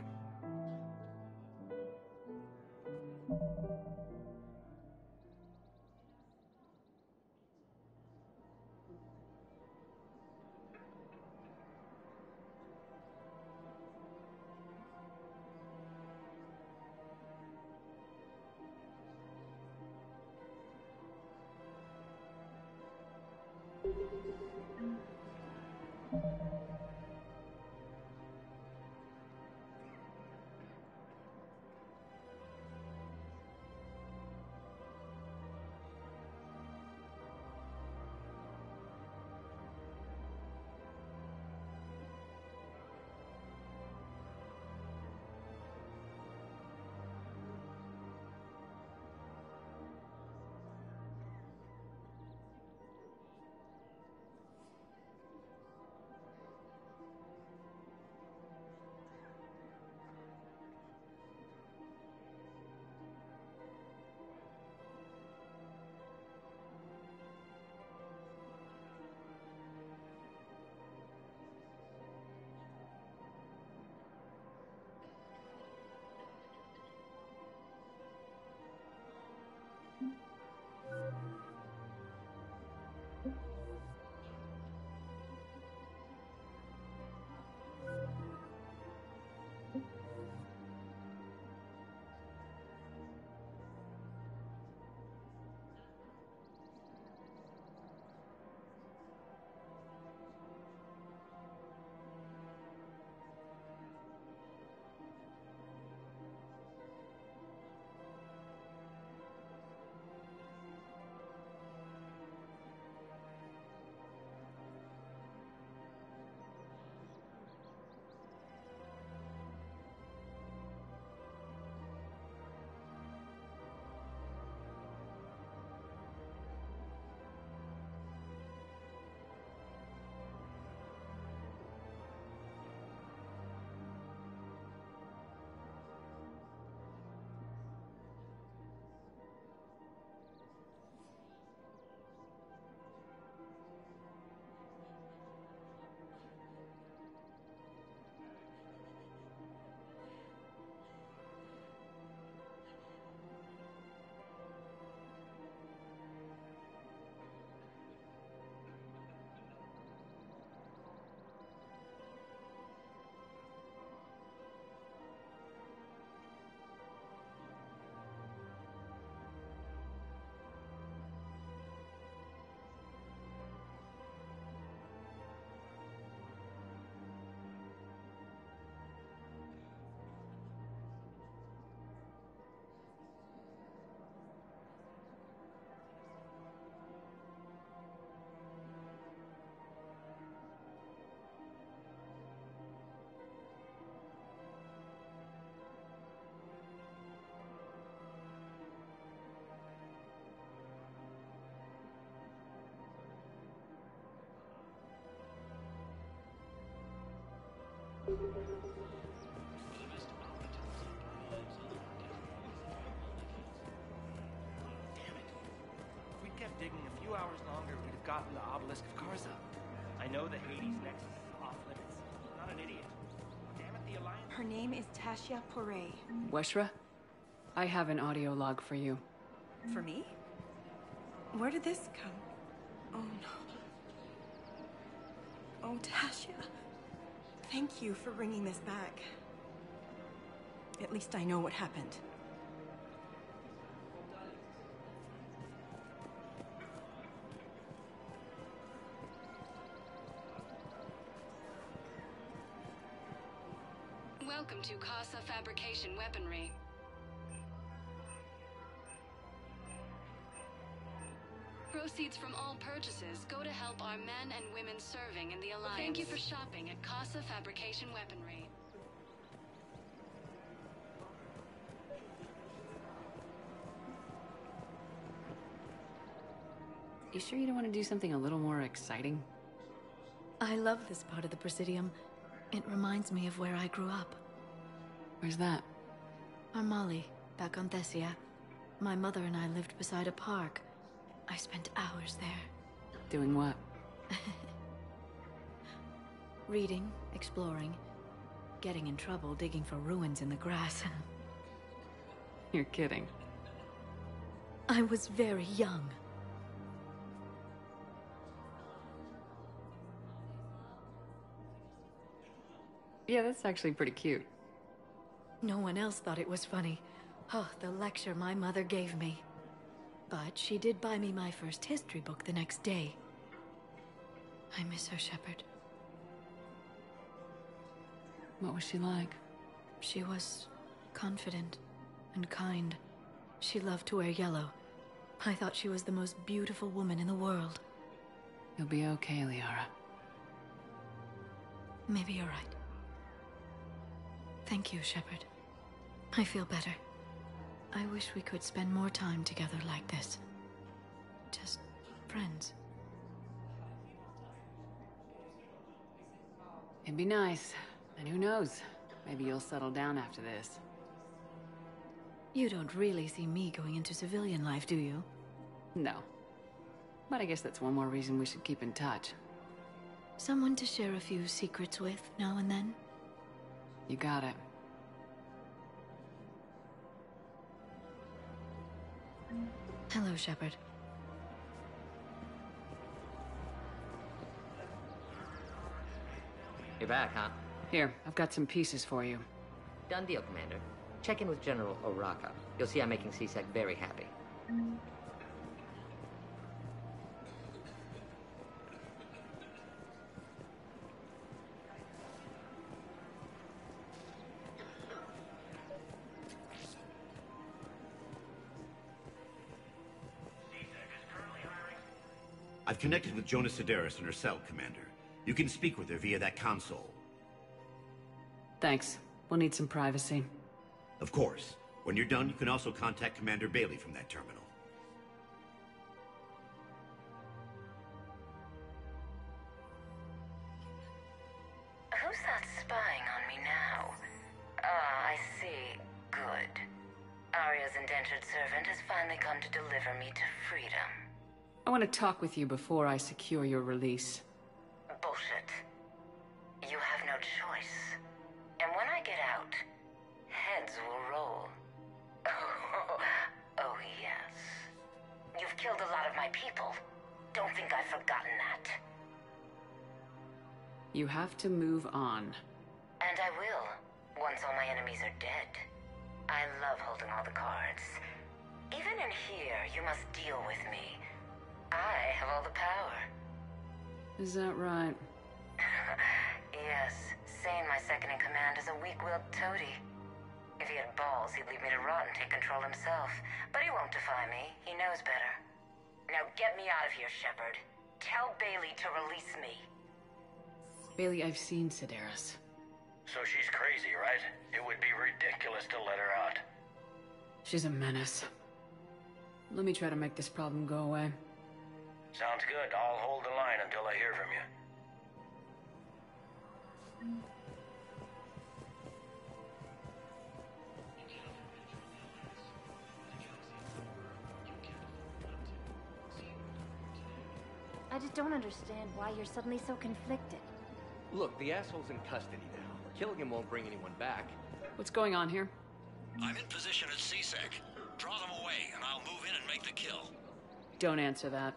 If we'd kept digging a few hours longer, we'd have gotten the obelisk of Karza. I know the Hades nexus is off limits. I'm not an idiot. Damn it, the Alliance... Her name is Tasha Poré. Weshra, I have an audio log for you. For me? Where did this come? Oh no. Oh, Tasha. Thank you for bringing this back. At least I know what happened. Welcome to Casa Fabrication Weaponry. Proceeds from all purchases go to help our men and women serving in the Alliance. Thank you for shopping at Casa Fabrication Weaponry. You sure you don't want to do something a little more exciting? I love this part of the Presidium. It reminds me of where I grew up. Where's that? Armali, back on Thessia. My mother and I lived beside a park. I spent hours there. Doing what? Reading, exploring, getting in trouble digging for ruins in the grass. You're kidding. I was very young. Yeah, that's actually pretty cute. No one else thought it was funny. Oh, the lecture my mother gave me. But she did buy me my first history book the next day. I miss her, Shepard. What was she like? She was confident and kind. She loved to wear yellow. I thought she was the most beautiful woman in the world. You'll be okay, Liara. Maybe you're right. Thank you, Shepard. I feel better. I wish we could spend more time together like this. Just friends. It'd be nice. And who knows? Maybe you'll settle down after this. You don't really see me going into civilian life, do you? No. But I guess that's one more reason we should keep in touch. Someone to share a few secrets with now and then? You got it. Hello, Shepard. You're back, huh? Here, I've got some pieces for you. Done deal, Commander. Check in with General Oraka. You'll see I'm making C-Sec very happy. I've connected with Jonas Sedaris in her cell, Commander. You can speak with her via that console. Thanks. We'll need some privacy. Of course. When you're done, you can also contact Commander Bailey from that terminal. Who's that spying on me now? Ah, I see. Good. Arya's indentured servant has finally come to deliver me to freedom. I want to talk with you before I secure your release. Bullshit. You have no choice. And when I get out, heads will roll. Oh, yes. You've killed a lot of my people. Don't think I've forgotten that. You have to move on. And I will, once all my enemies are dead. I love holding all the cards. Even in here, you must deal with me. I have all the power. Is that right? Yes, Sane, my second-in-command, is a weak-willed toady. If he had balls, he'd leave me to rot and take control himself. But he won't defy me. He knows better. Now get me out of here, Shepard. Tell Bailey to release me. Bailey, I've seen Sedaris. So she's crazy, right? It would be ridiculous to let her out. She's a menace. Let me try to make this problem go away. Sounds good. I'll hold the line until I hear from you. just don't understand why you're suddenly so conflicted. Look, the asshole's in custody now. Killing him won't bring anyone back. What's going on here? I'm in position at CSEC. Draw them away, and I'll move in and make the kill. Don't answer that.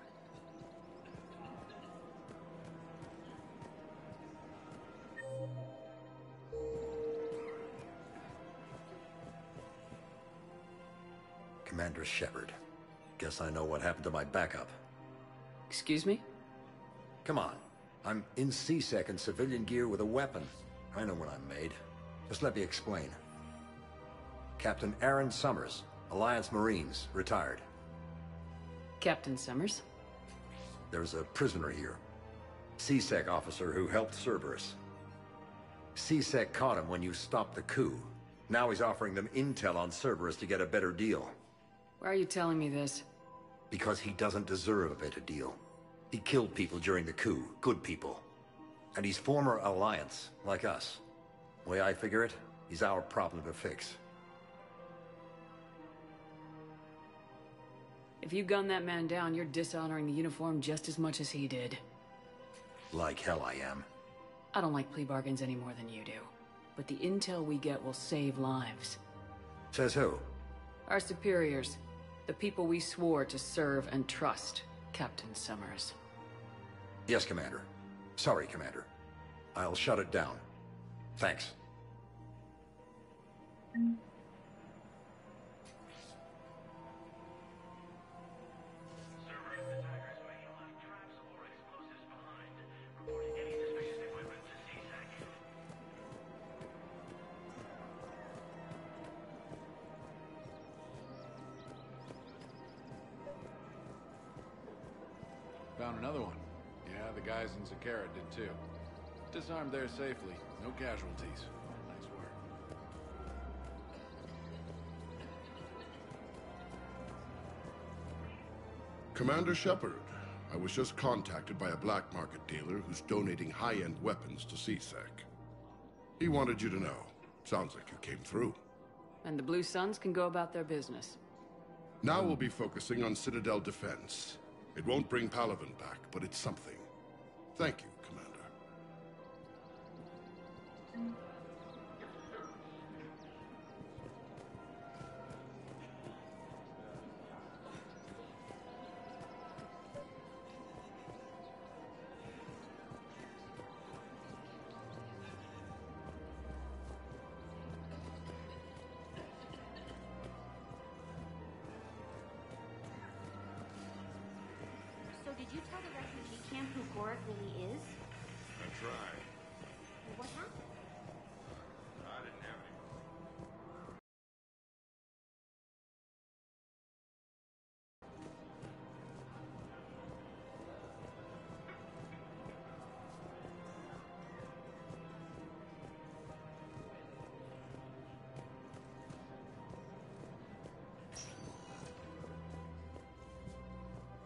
Commander Shepard. Guess I know what happened to my backup. Excuse me? Come on. I'm in CSEC in civilian gear with a weapon. I know what I'm made. Just let me explain. Captain Aaron Summers, Alliance Marines, retired. Captain Summers? There's a prisoner here. CSEC officer who helped Cerberus. CSEC caught him when you stopped the coup. Now he's offering them intel on Cerberus to get a better deal. Why are you telling me this? Because he doesn't deserve a better deal. He killed people during the coup, good people. And he's former Alliance, like us. The way I figure it, he's our problem to fix. If you gun that man down, you're dishonoring the uniform just as much as he did. Like hell I am. I don't like plea bargains any more than you do. But the intel we get will save lives. Says who? Our superiors. The people we swore to serve and trust, Captain Summers. Yes, Commander. Sorry, Commander. I'll shut it down. Thanks. Found another one. Yeah, the guys in Zakara did too. Disarmed there safely. No casualties. Nice work. Commander Shepard, I was just contacted by a black market dealer who's donating high-end weapons to CSEC. He wanted you to know. Sounds like you came through. And the Blue Suns can go about their business. Now we'll be focusing on Citadel defense. It won't bring Palaven back, but it's something. Thank you, Commander. So did you tell the refugee camp who Gorik really is? I tried. What happened? I didn't have any.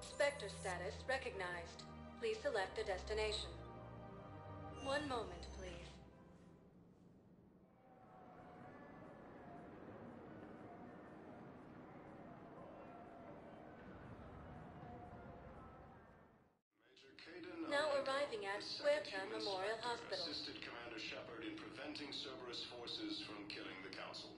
Spectre status recognized. Please select a destination. One moment, please. Now arriving at Huerta Memorial Hospital. Assisted Commander Shepard in preventing Cerberus forces from killing the Council.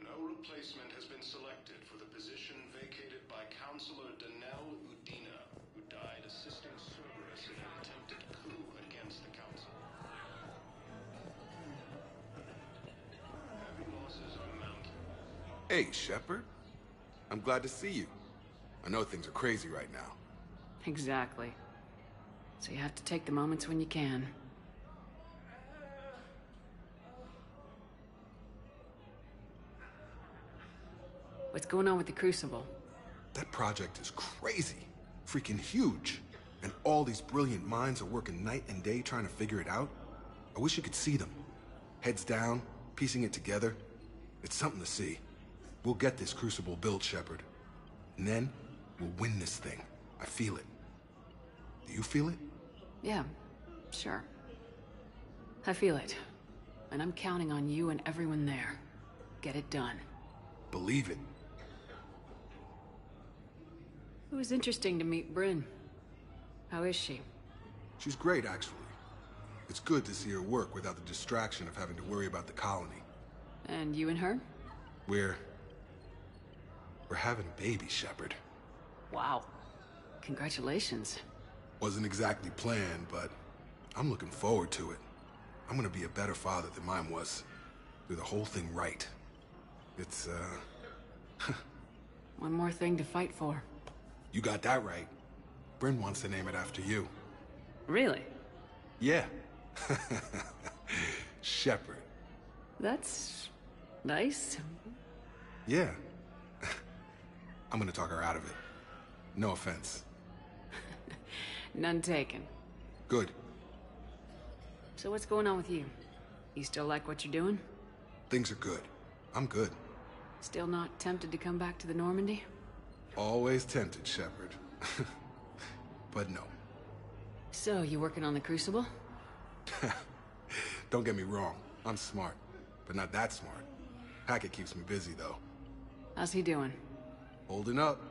No replacement has been selected for the position vacated by Counselor Danelle Udina, who died assisting Cerberus in an attempted coup against the Council. Heavy losses are mounting. Hey, Shepard. I'm glad to see you. I know things are crazy right now. Exactly. So you have to take the moments when you can. What's going on with the Crucible? That project is crazy. Freaking huge. And all these brilliant minds are working night and day trying to figure it out. I wish you could see them. Heads down, piecing it together. It's something to see. We'll get this Crucible built, Shepard. And then, we'll win this thing. I feel it. Do you feel it? Yeah, sure. I feel it. And I'm counting on you and everyone there. Get it done. Believe it. It was interesting to meet Bryn. How is she? She's great, actually. It's good to see her work without the distraction of having to worry about the colony. And you and her? We're having a baby, Shepard. Wow. Congratulations. Wasn't exactly planned, but I'm looking forward to it. I'm gonna be a better father than mine was. Do the whole thing right. It's, One more thing to fight for. You got that right. Bryn wants to name it after you. Really? Yeah. Shepard. That's... nice. Yeah. I'm gonna talk her out of it. No offense. None taken. Good. So what's going on with you? You still like what you're doing? Things are good. I'm good. Still not tempted to come back to the Normandy? Always tempted, Shepard. But no. So, you working on the Crucible? Don't get me wrong. I'm smart. But not that smart. Hackett keeps me busy, though. How's he doing? Holding up.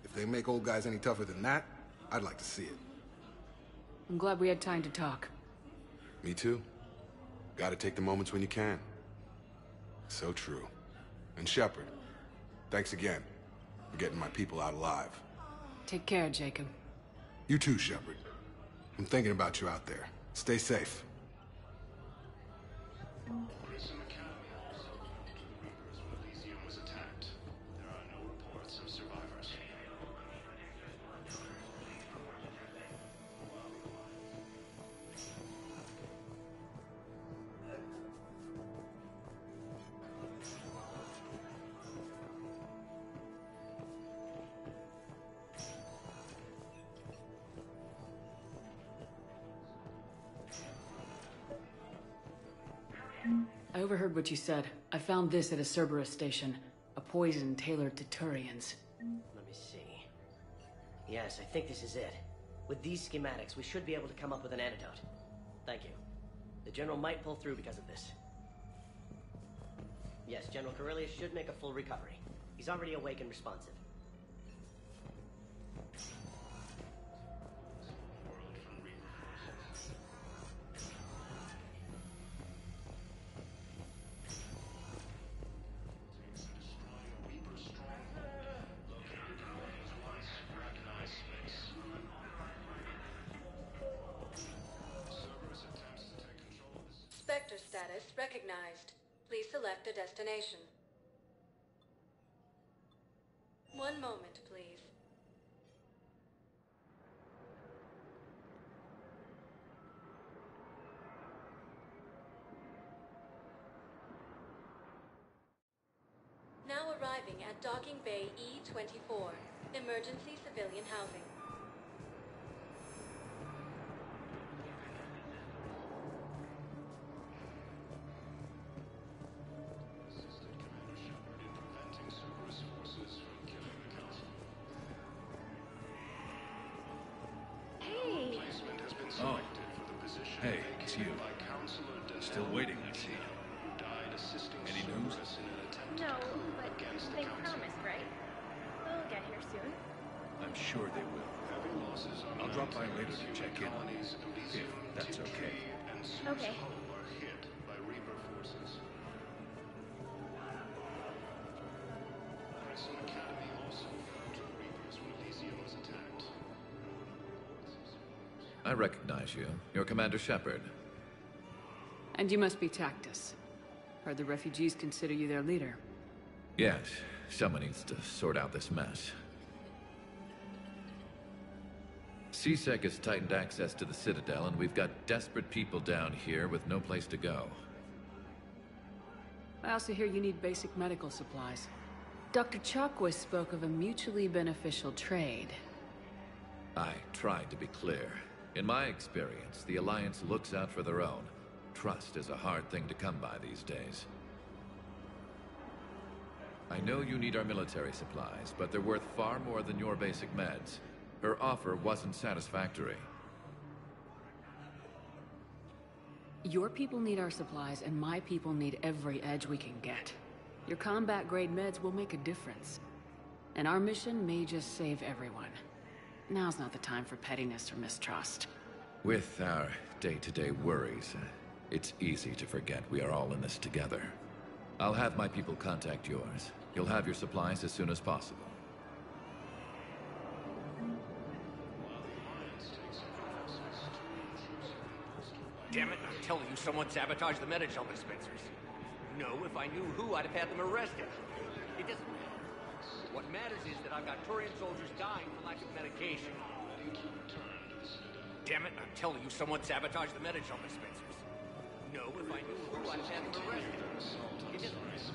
If they make old guys any tougher than that, I'd like to see it. I'm glad we had time to talk. Me too. Gotta take the moments when you can. So true. And Shepard, thanks again for getting my people out alive. Take care, Jacob. You too, Shepard. I'm thinking about you out there. Stay safe. Prison Academy also moved to the Reapers when Elysium was attacked. There are no reports of survivors. I overheard what you said. I found this at a Cerberus station. A poison tailored to Turians. Let me see. Yes, I think this is it. With these schematics, we should be able to come up with an antidote. Thank you. The General might pull through because of this. Yes, General Corellius should make a full recovery. He's already awake and responsive. Spectre status recognized. Please select a destination. One moment, please. Now arriving at Docking Bay E-24, emergency civilian housing. Oh. Hey, it's you. Still waiting, I see. Any news? No, but they promised, right? They'll get here soon. I'm sure they will. I'll drop by later to check in. If that's okay. Okay. Prison Academy also fell to the Reapers when Elysium was attacked. I recognize you. You're Commander Shepard. And you must be Tactus. Heard the refugees consider you their leader. Yes, someone needs to sort out this mess. CSEC has tightened access to the Citadel, and we've got desperate people down here with no place to go. I also hear you need basic medical supplies. Dr. Chakwas spoke of a mutually beneficial trade. I tried to be clear. In my experience, the Alliance looks out for their own. Trust is a hard thing to come by these days. I know you need our military supplies, but they're worth far more than your basic meds. Her offer wasn't satisfactory. Your people need our supplies, and my people need every edge we can get. Your combat-grade meds will make a difference. And our mission may just save everyone. Now's not the time for pettiness or mistrust. With our day-to-day worries, it's easy to forget we are all in this together. I'll have my people contact yours. You'll have your supplies as soon as possible. Damn it, I'm telling you, someone sabotaged the Metagel dispensers. No, if I knew who, I'd have had them arrested. It doesn't matter. What matters is that I've got Turian soldiers dying for lack of medication. Damn it, I'm telling you, someone sabotaged the Metagel dispensers. No, if I knew who, I'd have had them arrested. It doesn't matter.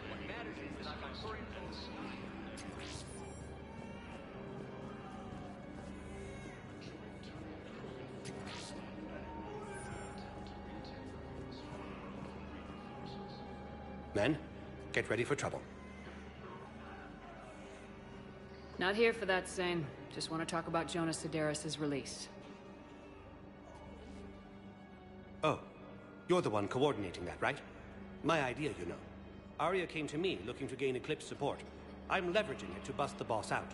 What matters is that I've got Turian soldiers dying. Men, get ready for trouble. Not here for that, Sane. Just want to talk about Jonas Sedaris' release. Oh, you're the one coordinating that, right? My idea, you know. Arya came to me looking to gain Eclipse support. I'm leveraging it to bust the boss out.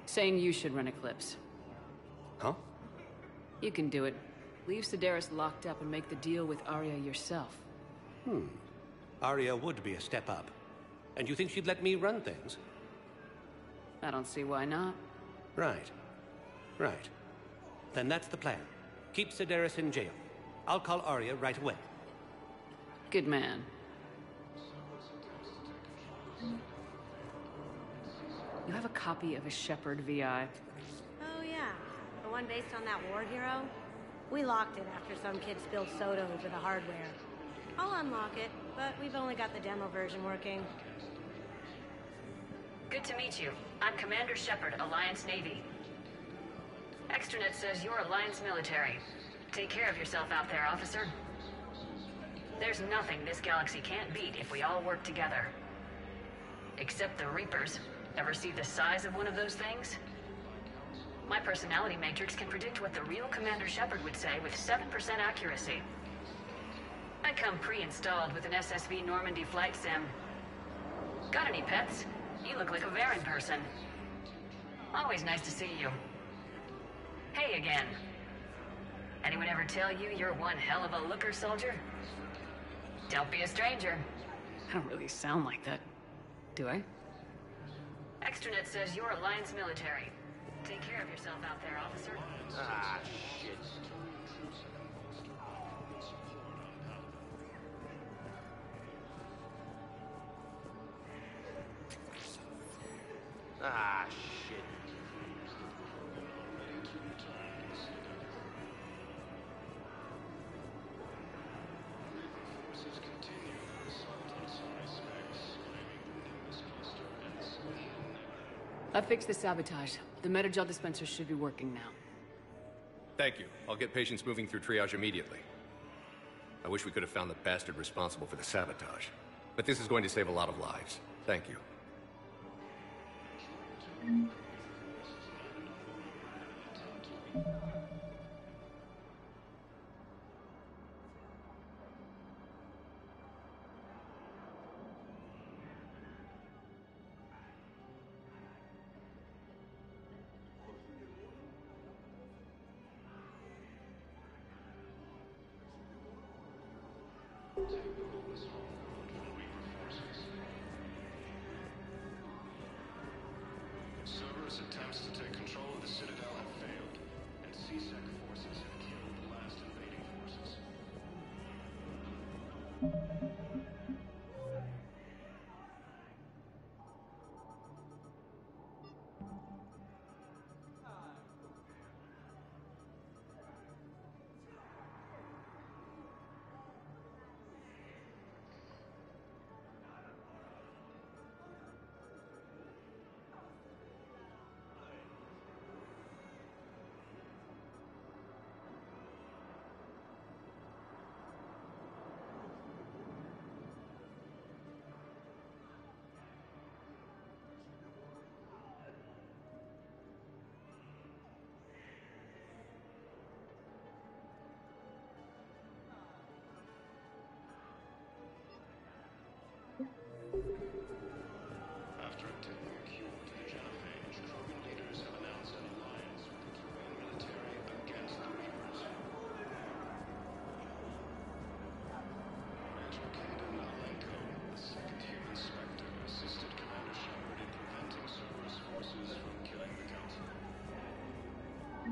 Saying you should run Eclipse. Huh? You can do it. Leave Sedaris locked up and make the deal with Arya yourself. Arya would be a step up. And you think she'd let me run things? I don't see why not. Right. Right. Then that's the plan. Keep Sedaris in jail. I'll call Arya right away. Good man. You have a copy of a Shepherd VI? Oh yeah, the one based on that war hero? We locked it after some kid spilled soda over the hardware. I'll unlock it, but we've only got the demo version working. Good to meet you. I'm Commander Shepard, Alliance Navy. Extranet says you're Alliance military. Take care of yourself out there, officer. There's nothing this galaxy can't beat if we all work together. Except the Reapers. Ever see the size of one of those things? My personality matrix can predict what the real Commander Shepard would say with 7% accuracy. I come pre-installed with an SSV Normandy flight sim. Got any pets? You look like a Varen person. Always nice to see you. Hey again. Anyone ever tell you you're one hell of a looker, soldier? Don't be a stranger. I don't really sound like that, do I? Extranet says you're Alliance military. Take care of yourself out there, officer. Ah, shit. Ah, shit. I fixed the sabotage. The Metagel dispenser should be working now. Thank you. I'll get patients moving through triage immediately. I wish we could have found the bastard responsible for the sabotage. But this is going to save a lot of lives. Thank you. Cerberus attempts to take control of the Citadel have failed, and CSEC forces have killed the last invading forces.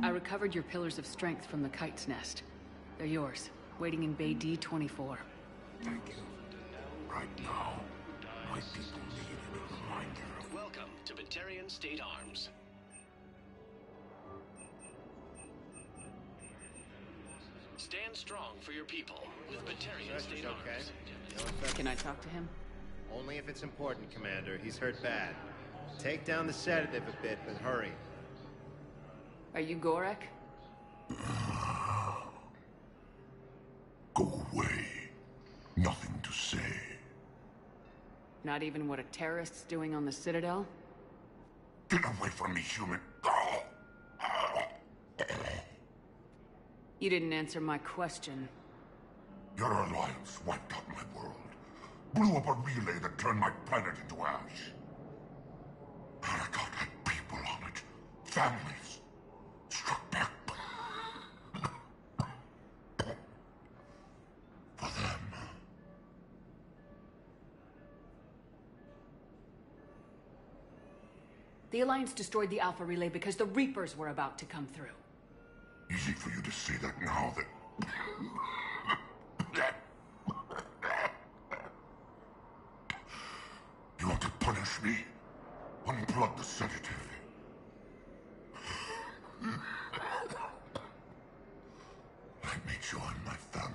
I recovered your pillars of strength from the kite's nest. They're yours, waiting in Bay D-24. Thank you. Right now, my people need a reminder. Welcome to Batarian State Arms. Stand strong for your people with Batarian State Arms. Can I talk to him? Only if it's important, Commander. He's hurt bad. Take down the sedative a bit, but hurry. Are you Gorek? Go away. Nothing to say. Not even what a terrorist's doing on the Citadel? Get away from me, human. You didn't answer my question. Your alliance wiped out my world. Blew up a relay that turned my planet into ash. Arcot had people on it. Families. Struck back. For them. The Alliance destroyed the Alpha Relay because the Reapers were about to come through. Easy for you to say that now that... You want to punish me? Unplug the sedative. Let me join my family.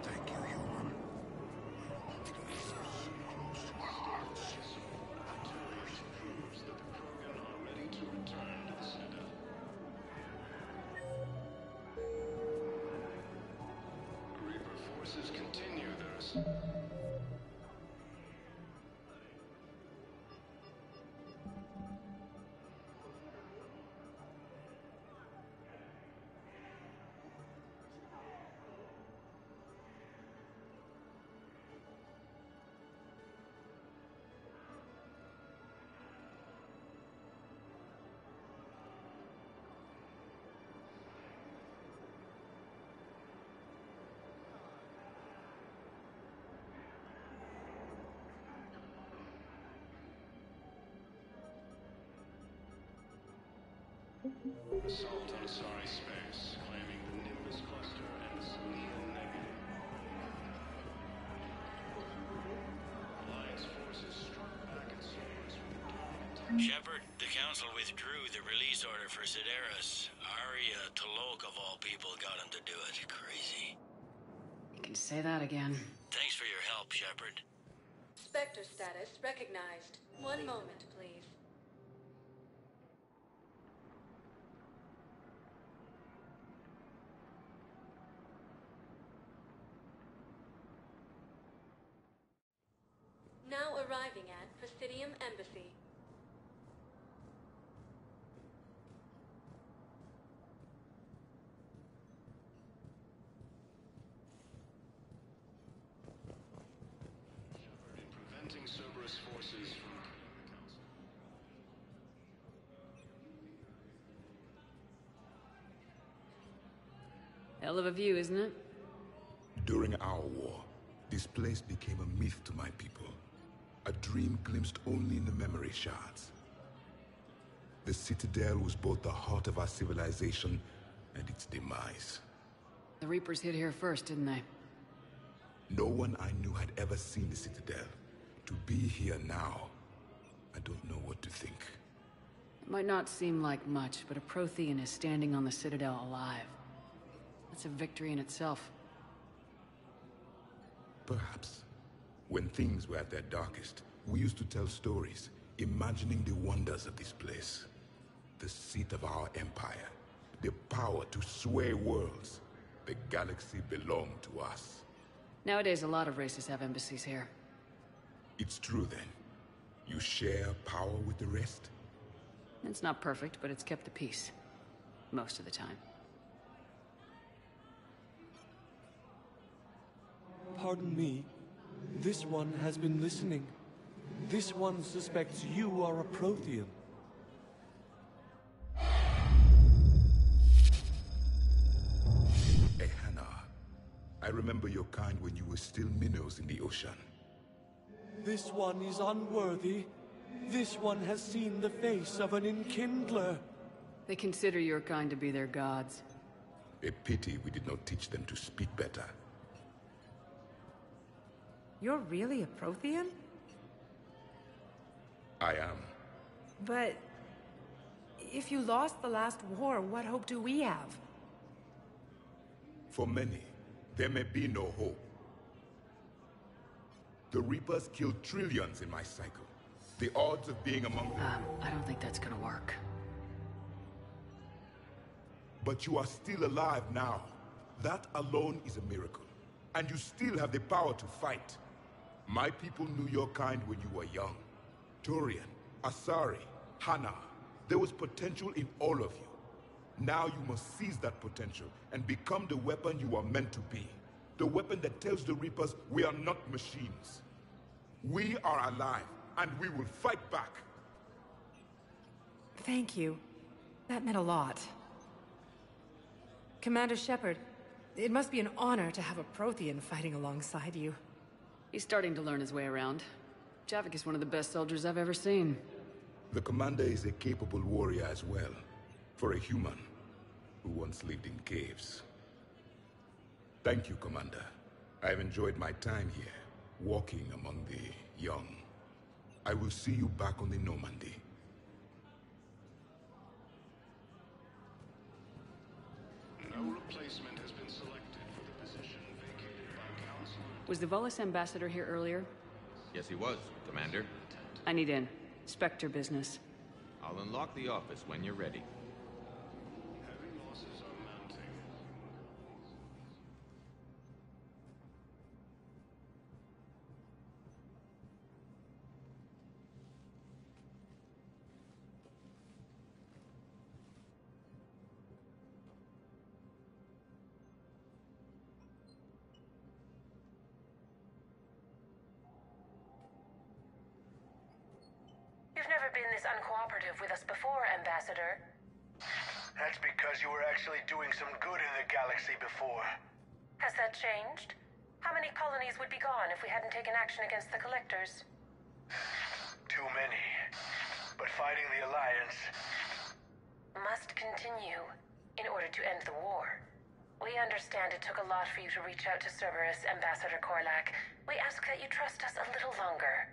Thank you, human. Reaper forces continue their... Assault on Asari space, claiming the Nimbus cluster and the Selenium negative. Alliance forces struck back at Cerberus with Shepard, the Council withdrew the release order for Sedaris. Arya Tolok, of all people, got him to do it. Crazy. You can say that again. Thanks for your help, Shepard. Spectre status recognized. One moment, please. Now arriving at Presidium Embassy. Shepard in preventing Cerberus forces from... Hell of a view, isn't it? During our war, this place became a myth to my people. A dream glimpsed only in the memory shards. The Citadel was both the heart of our civilization and its demise. The Reapers hit here first, didn't they? No one I knew had ever seen the Citadel. To be here now, I don't know what to think. It might not seem like much, but a Prothean is standing on the Citadel alive. That's a victory in itself. Perhaps. When things were at their darkest, we used to tell stories, imagining the wonders of this place. The seat of our empire, the power to sway worlds. The galaxy belonged to us. Nowadays, a lot of races have embassies here. It's true then. You share power with the rest? It's not perfect, but it's kept the peace. Most of the time. Pardon me. This one has been listening. This one suspects you are a Prothean. Hey, Hannah. I remember your kind when you were still minnows in the ocean. This one is unworthy. This one has seen the face of an enkindler. They consider your kind to be their gods. A pity we did not teach them to speak better. You're really a Prothean? I am. But if you lost the last war, what hope do we have? For many, there may be no hope. The Reapers killed trillions in my cycle. The odds of being among them... I don't think that's gonna work. But you are still alive now. That alone is a miracle. And you still have the power to fight. My people knew your kind when you were young. Turian, Asari, Hana. There was potential in all of you. Now you must seize that potential and become the weapon you are meant to be. The weapon that tells the Reapers we are not machines. We are alive, and we will fight back. Thank you. That meant a lot. Commander Shepard, it must be an honor to have a Prothean fighting alongside you. He's starting to learn his way around. Javik is one of the best soldiers I've ever seen. The commander is a capable warrior as well. For a human who once lived in caves. Thank you, Commander. I've enjoyed my time here, walking among the young. I will see you back on the Normandy. No replacement has been selected for the position vacated by Council. Was the Volus ambassador here earlier? Yes, he was, Commander. I need in. Spectre business. I'll unlock the office when you're ready. Heavy losses are mounting. You've never been this uncooperative with us before, Ambassador. That's because you were actually doing some good in the galaxy before. Has that changed? How many colonies would be gone if we hadn't taken action against the Collectors? Too many. But fighting the Alliance... must continue in order to end the war. We understand it took a lot for you to reach out to Cerberus, Ambassador Korlak. We ask that you trust us a little longer.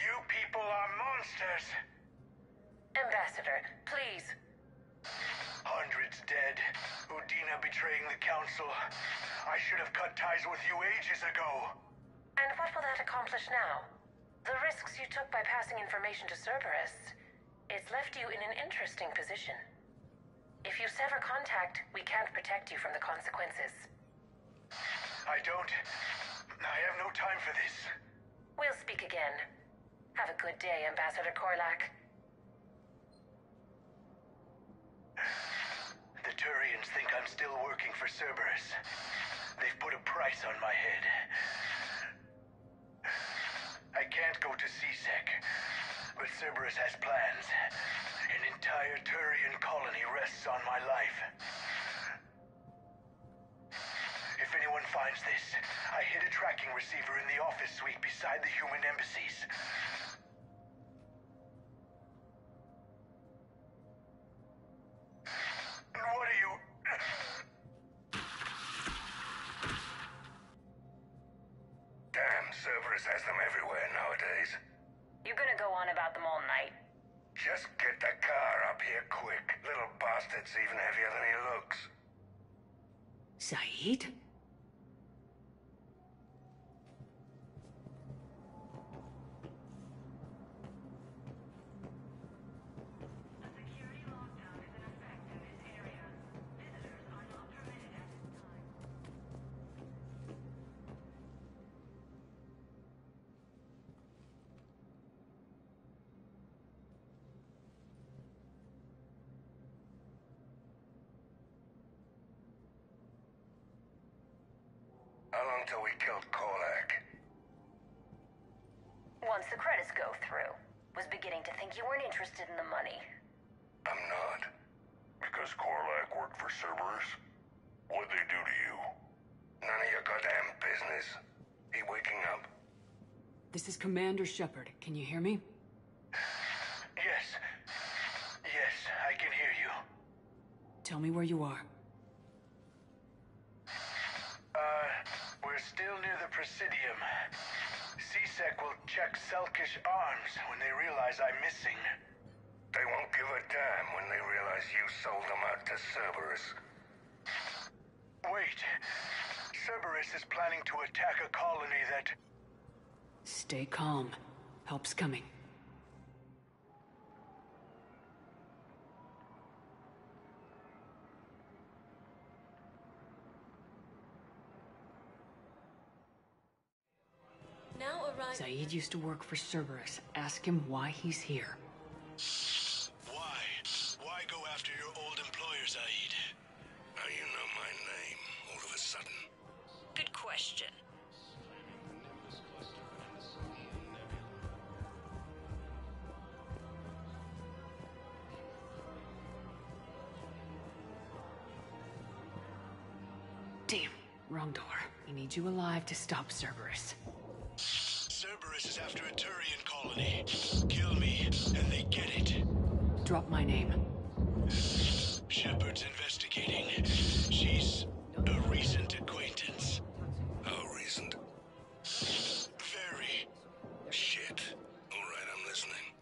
You people are monsters! Ambassador, please. Hundreds dead. Udina betraying the Council. I should have cut ties with you ages ago. And what will that accomplish now? The risks you took by passing information to Cerberus, it's left you in an interesting position. If you sever contact, we can't protect you from the consequences. I have no time for this. We'll speak again. Have a good day, Ambassador Korlak. The Turians think I'm still working for Cerberus. They've put a price on my head. I can't go to CSEC, but Cerberus has plans. An entire Turian colony rests on my life. If anyone finds this, I hid a tracking receiver in the office suite beside the human embassies. And what are you... Damn, Cerberus has them everywhere nowadays. You gonna go on about them all night? Just get the car up here quick. Little bastard's even heavier than he looks. Saeed? until we killed Korlak. Once the credits go through, was beginning to think you weren't interested in the money. I'm not. Because Korlak worked for Cerberus? What'd they do to you? None of your goddamn business. He waking up? This is Commander Shepard. Can you hear me? Yes. Yes, I can hear you. Tell me where you are. We're still near the Presidium. CSEC will check Selkish arms when they realize I'm missing. They won't give a damn when they realize you sold them out to Cerberus. Wait. Cerberus is planning to attack a colony that... Stay calm. Help's coming. Now arrive. Zaid used to work for Cerberus. Ask him why he's here. Why? Why go after your old employer, Zaid? How you know my name, all of a sudden? Good question. Damn, wrong door. He needs you alive to stop Cerberus. Cerberus is after a Turian colony. Kill me, and they get it. Drop my name. Shepard's investigating. She's a recent acquaintance. How recent? Very. Shit. All right, I'm listening.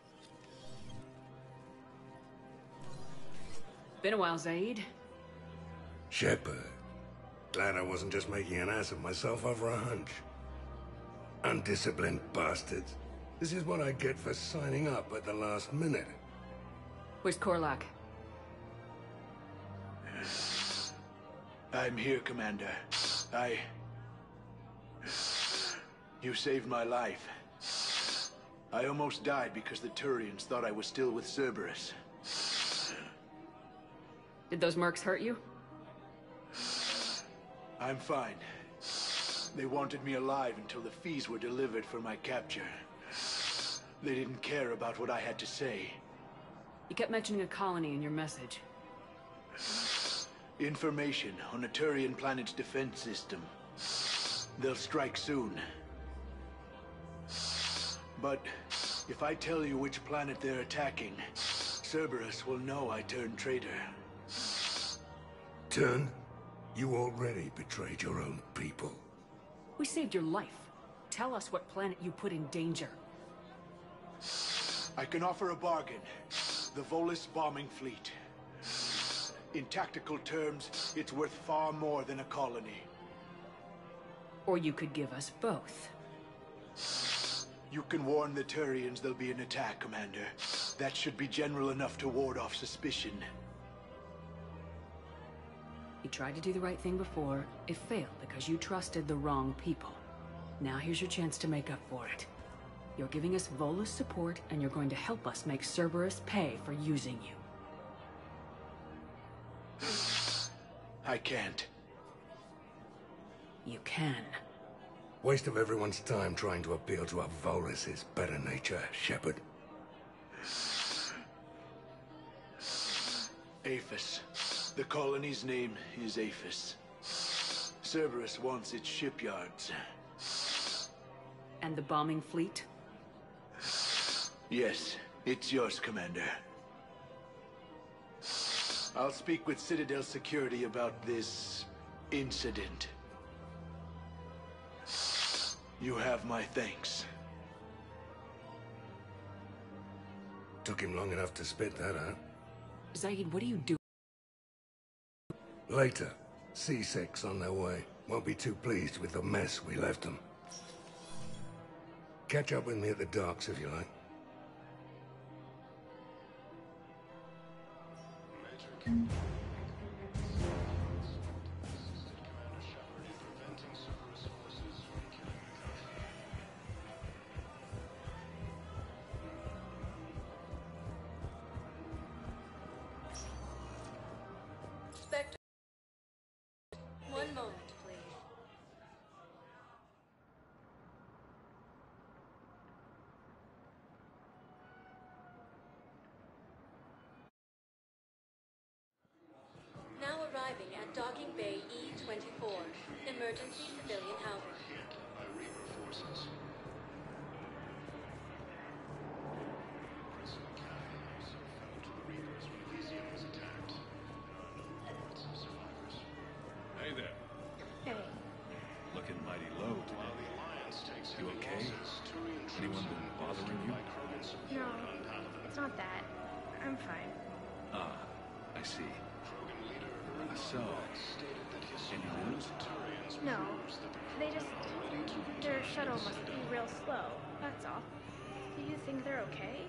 Been a while, Zaid. Shepard. Glad I wasn't just making an ass of myself over a hunch. Undisciplined bastards. This is what I get for signing up at the last minute. Where's Korlak? I'm here, Commander. You saved my life. I almost died because the Turians thought I was still with Cerberus. Did those mercs hurt you? I'm fine. They wanted me alive until the fees were delivered for my capture. They didn't care about what I had to say. You kept mentioning a colony in your message. Information on a Turian planet's defense system. They'll strike soon. But if I tell you which planet they're attacking, Cerberus will know I turned traitor. Turn? You already betrayed your own people. We saved your life. Tell us what planet you put in danger. I can offer a bargain. The Volus bombing fleet. In tactical terms, it's worth far more than a colony. Or you could give us both. You can warn the Turians there'll be an attack, Commander. That should be general enough to ward off suspicion. You tried to do the right thing before. It failed because you trusted the wrong people. Now here's your chance to make up for it. You're giving us Volus support, and you're going to help us make Cerberus pay for using you. I can't. You can. Waste of everyone's time trying to appeal to a Volus's better nature, Shepard. Aphis. The colony's name is Aphis. Cerberus wants its shipyards. And the bombing fleet? Yes, it's yours, Commander. I'll speak with Citadel Security about this incident. You have my thanks. Took him long enough to spit that out. Zaid, what do you do? Later. C6 on their way. Won't be too pleased with the mess we left them. Catch up with me at the docks if you like. Spectre. One moment, please. arriving at Docking Bay E-24, emergency civilian housing. Hit by Reaper forces. Prison Academy also fell to the Reapers when Elysium was attacked. There are no reports of survivors. Hey there. Hey. Looking mighty low today. While the Alliance takes You heavy okay? losses, Turian troops Anyone have been been bothering bolstered you? by Krogan support No, on Palaven. it's not that. I'm fine. Ah, I see. Krogan leader So, stated that his any news? Turians No. proves that the They just... Krogan are ready to Their return shuttle to must be Citadel. real slow. That's all. Do you think they're okay?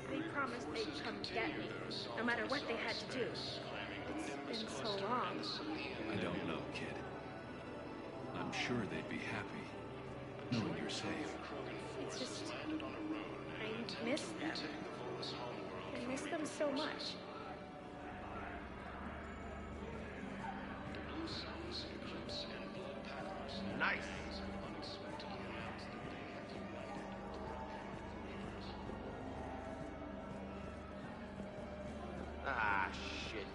They promised they'd come get me, no matter what they had to do. It's been so long. I don't know, kid. I'm sure they'd be happy, knowing you're safe. It's just... I miss them. I miss them so much. Nice. Ah, shit.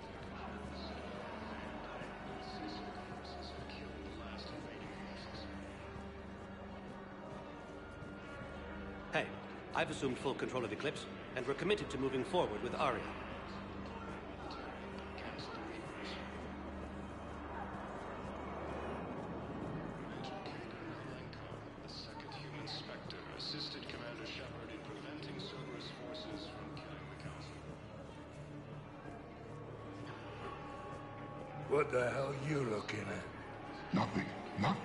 Hey, I've assumed full control of Eclipse, and we're committed to moving forward with Aria. The second human Spectre assisted Commander Shepard in preventing Cerberus forces from killing the Council. What the hell you looking at? Nothing. Nothing.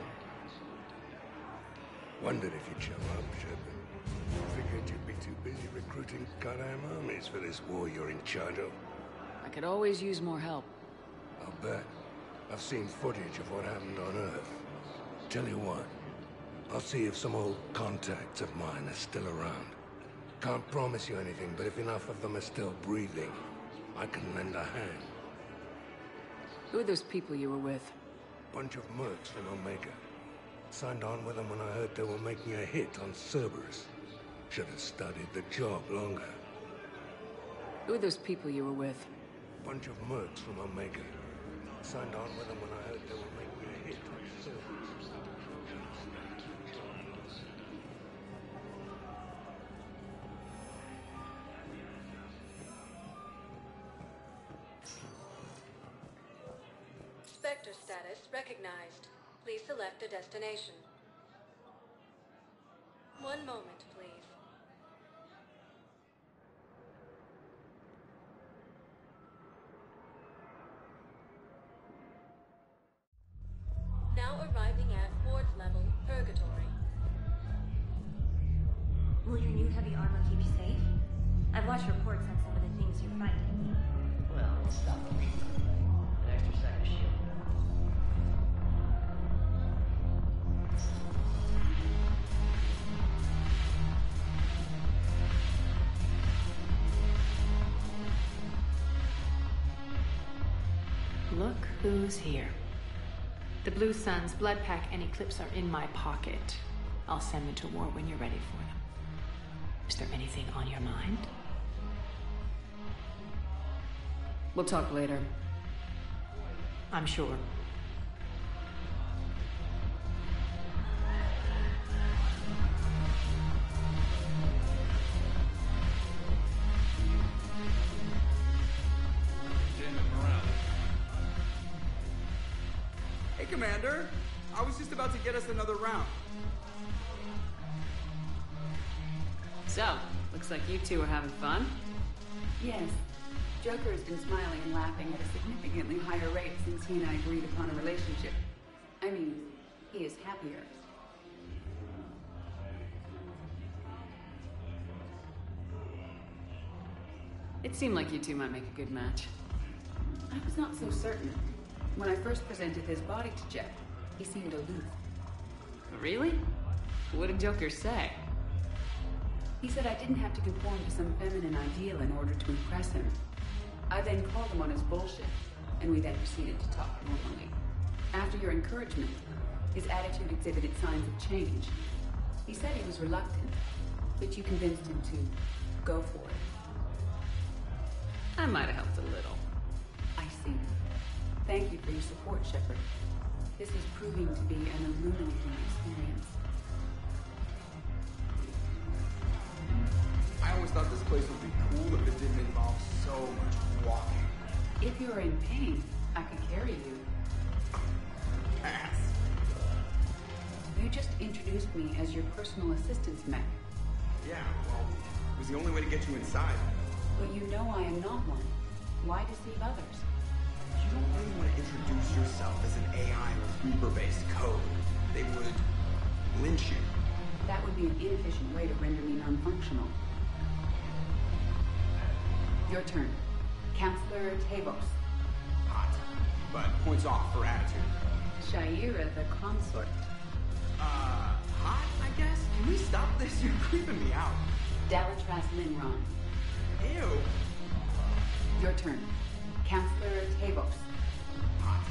Wondered if you'd show up, Shepard. Figured you'd be too busy recruiting goddamn armies for this war you're in charge of. I could always use more help. I'll bet. I've seen footage of what happened on Earth. Tell you what, I'll see if some old contacts of mine are still around. Can't promise you anything, but if enough of them are still breathing, I can lend a hand. Who are those people you were with? Bunch of mercs from Omega. Signed on with them when I heard they were making a hit on Cerberus. Should have studied the job longer. Who are those people you were with? Bunch of mercs from Omega. Signed on with them when I heard they were making a hit on Cerberus. Spectre status recognized. Please select a destination. One moment, please. Now arriving at Ward level Purgatory. Will your new heavy armor keep you safe? I've watched reports on some of the things you're fighting. Well, it's not the Reaper. An extra set of shield. Look who's here. The Blue Suns, Bloodpack, and Eclipse are in my pocket. I'll send them to war when you're ready for them. Is there anything on your mind? We'll talk later. I'm sure. Hey, Commander. I was just about to get us another round. So, looks like you two are having fun. Yes. Joker has been smiling and laughing at a significantly higher rate since he and I agreed upon a relationship. I mean, he is happier. It seemed like you two might make a good match. I was not so certain. When I first presented his body to Jeff, he seemed aloof. Really? What did Joker say? He said I didn't have to conform to some feminine ideal in order to impress him. I then called him on his bullshit, and we then proceeded to talk normally. After your encouragement, his attitude exhibited signs of change. He said he was reluctant, but you convinced him to go for it. I might have helped a little. I see. Thank you for your support, Shepard. This is proving to be an illuminating experience. I always thought this place would be cool if it didn't involve so much walking. If you're in pain, I could carry you. Pass. You just introduced me as your personal assistance mech. Yeah, well, it was the only way to get you inside. But you know I am not one. Why deceive others? You don't really want to introduce yourself as an AI or Reaper-based code. They would lynch you. That would be an inefficient way to render me non-functional. Your turn. Counselor Tavos. Hot, but points off for attitude. Shaira the consort. Hot, I guess? Can we stop this? You're creeping me out. Dalatras Linron. Ew. Your turn. Counselor Tavos. Hot,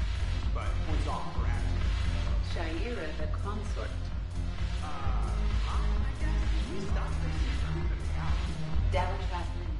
but points off for attitude. Shaira the consort. Hot, I guess? Can we stop this? You're creeping me out. Dalatras Linron.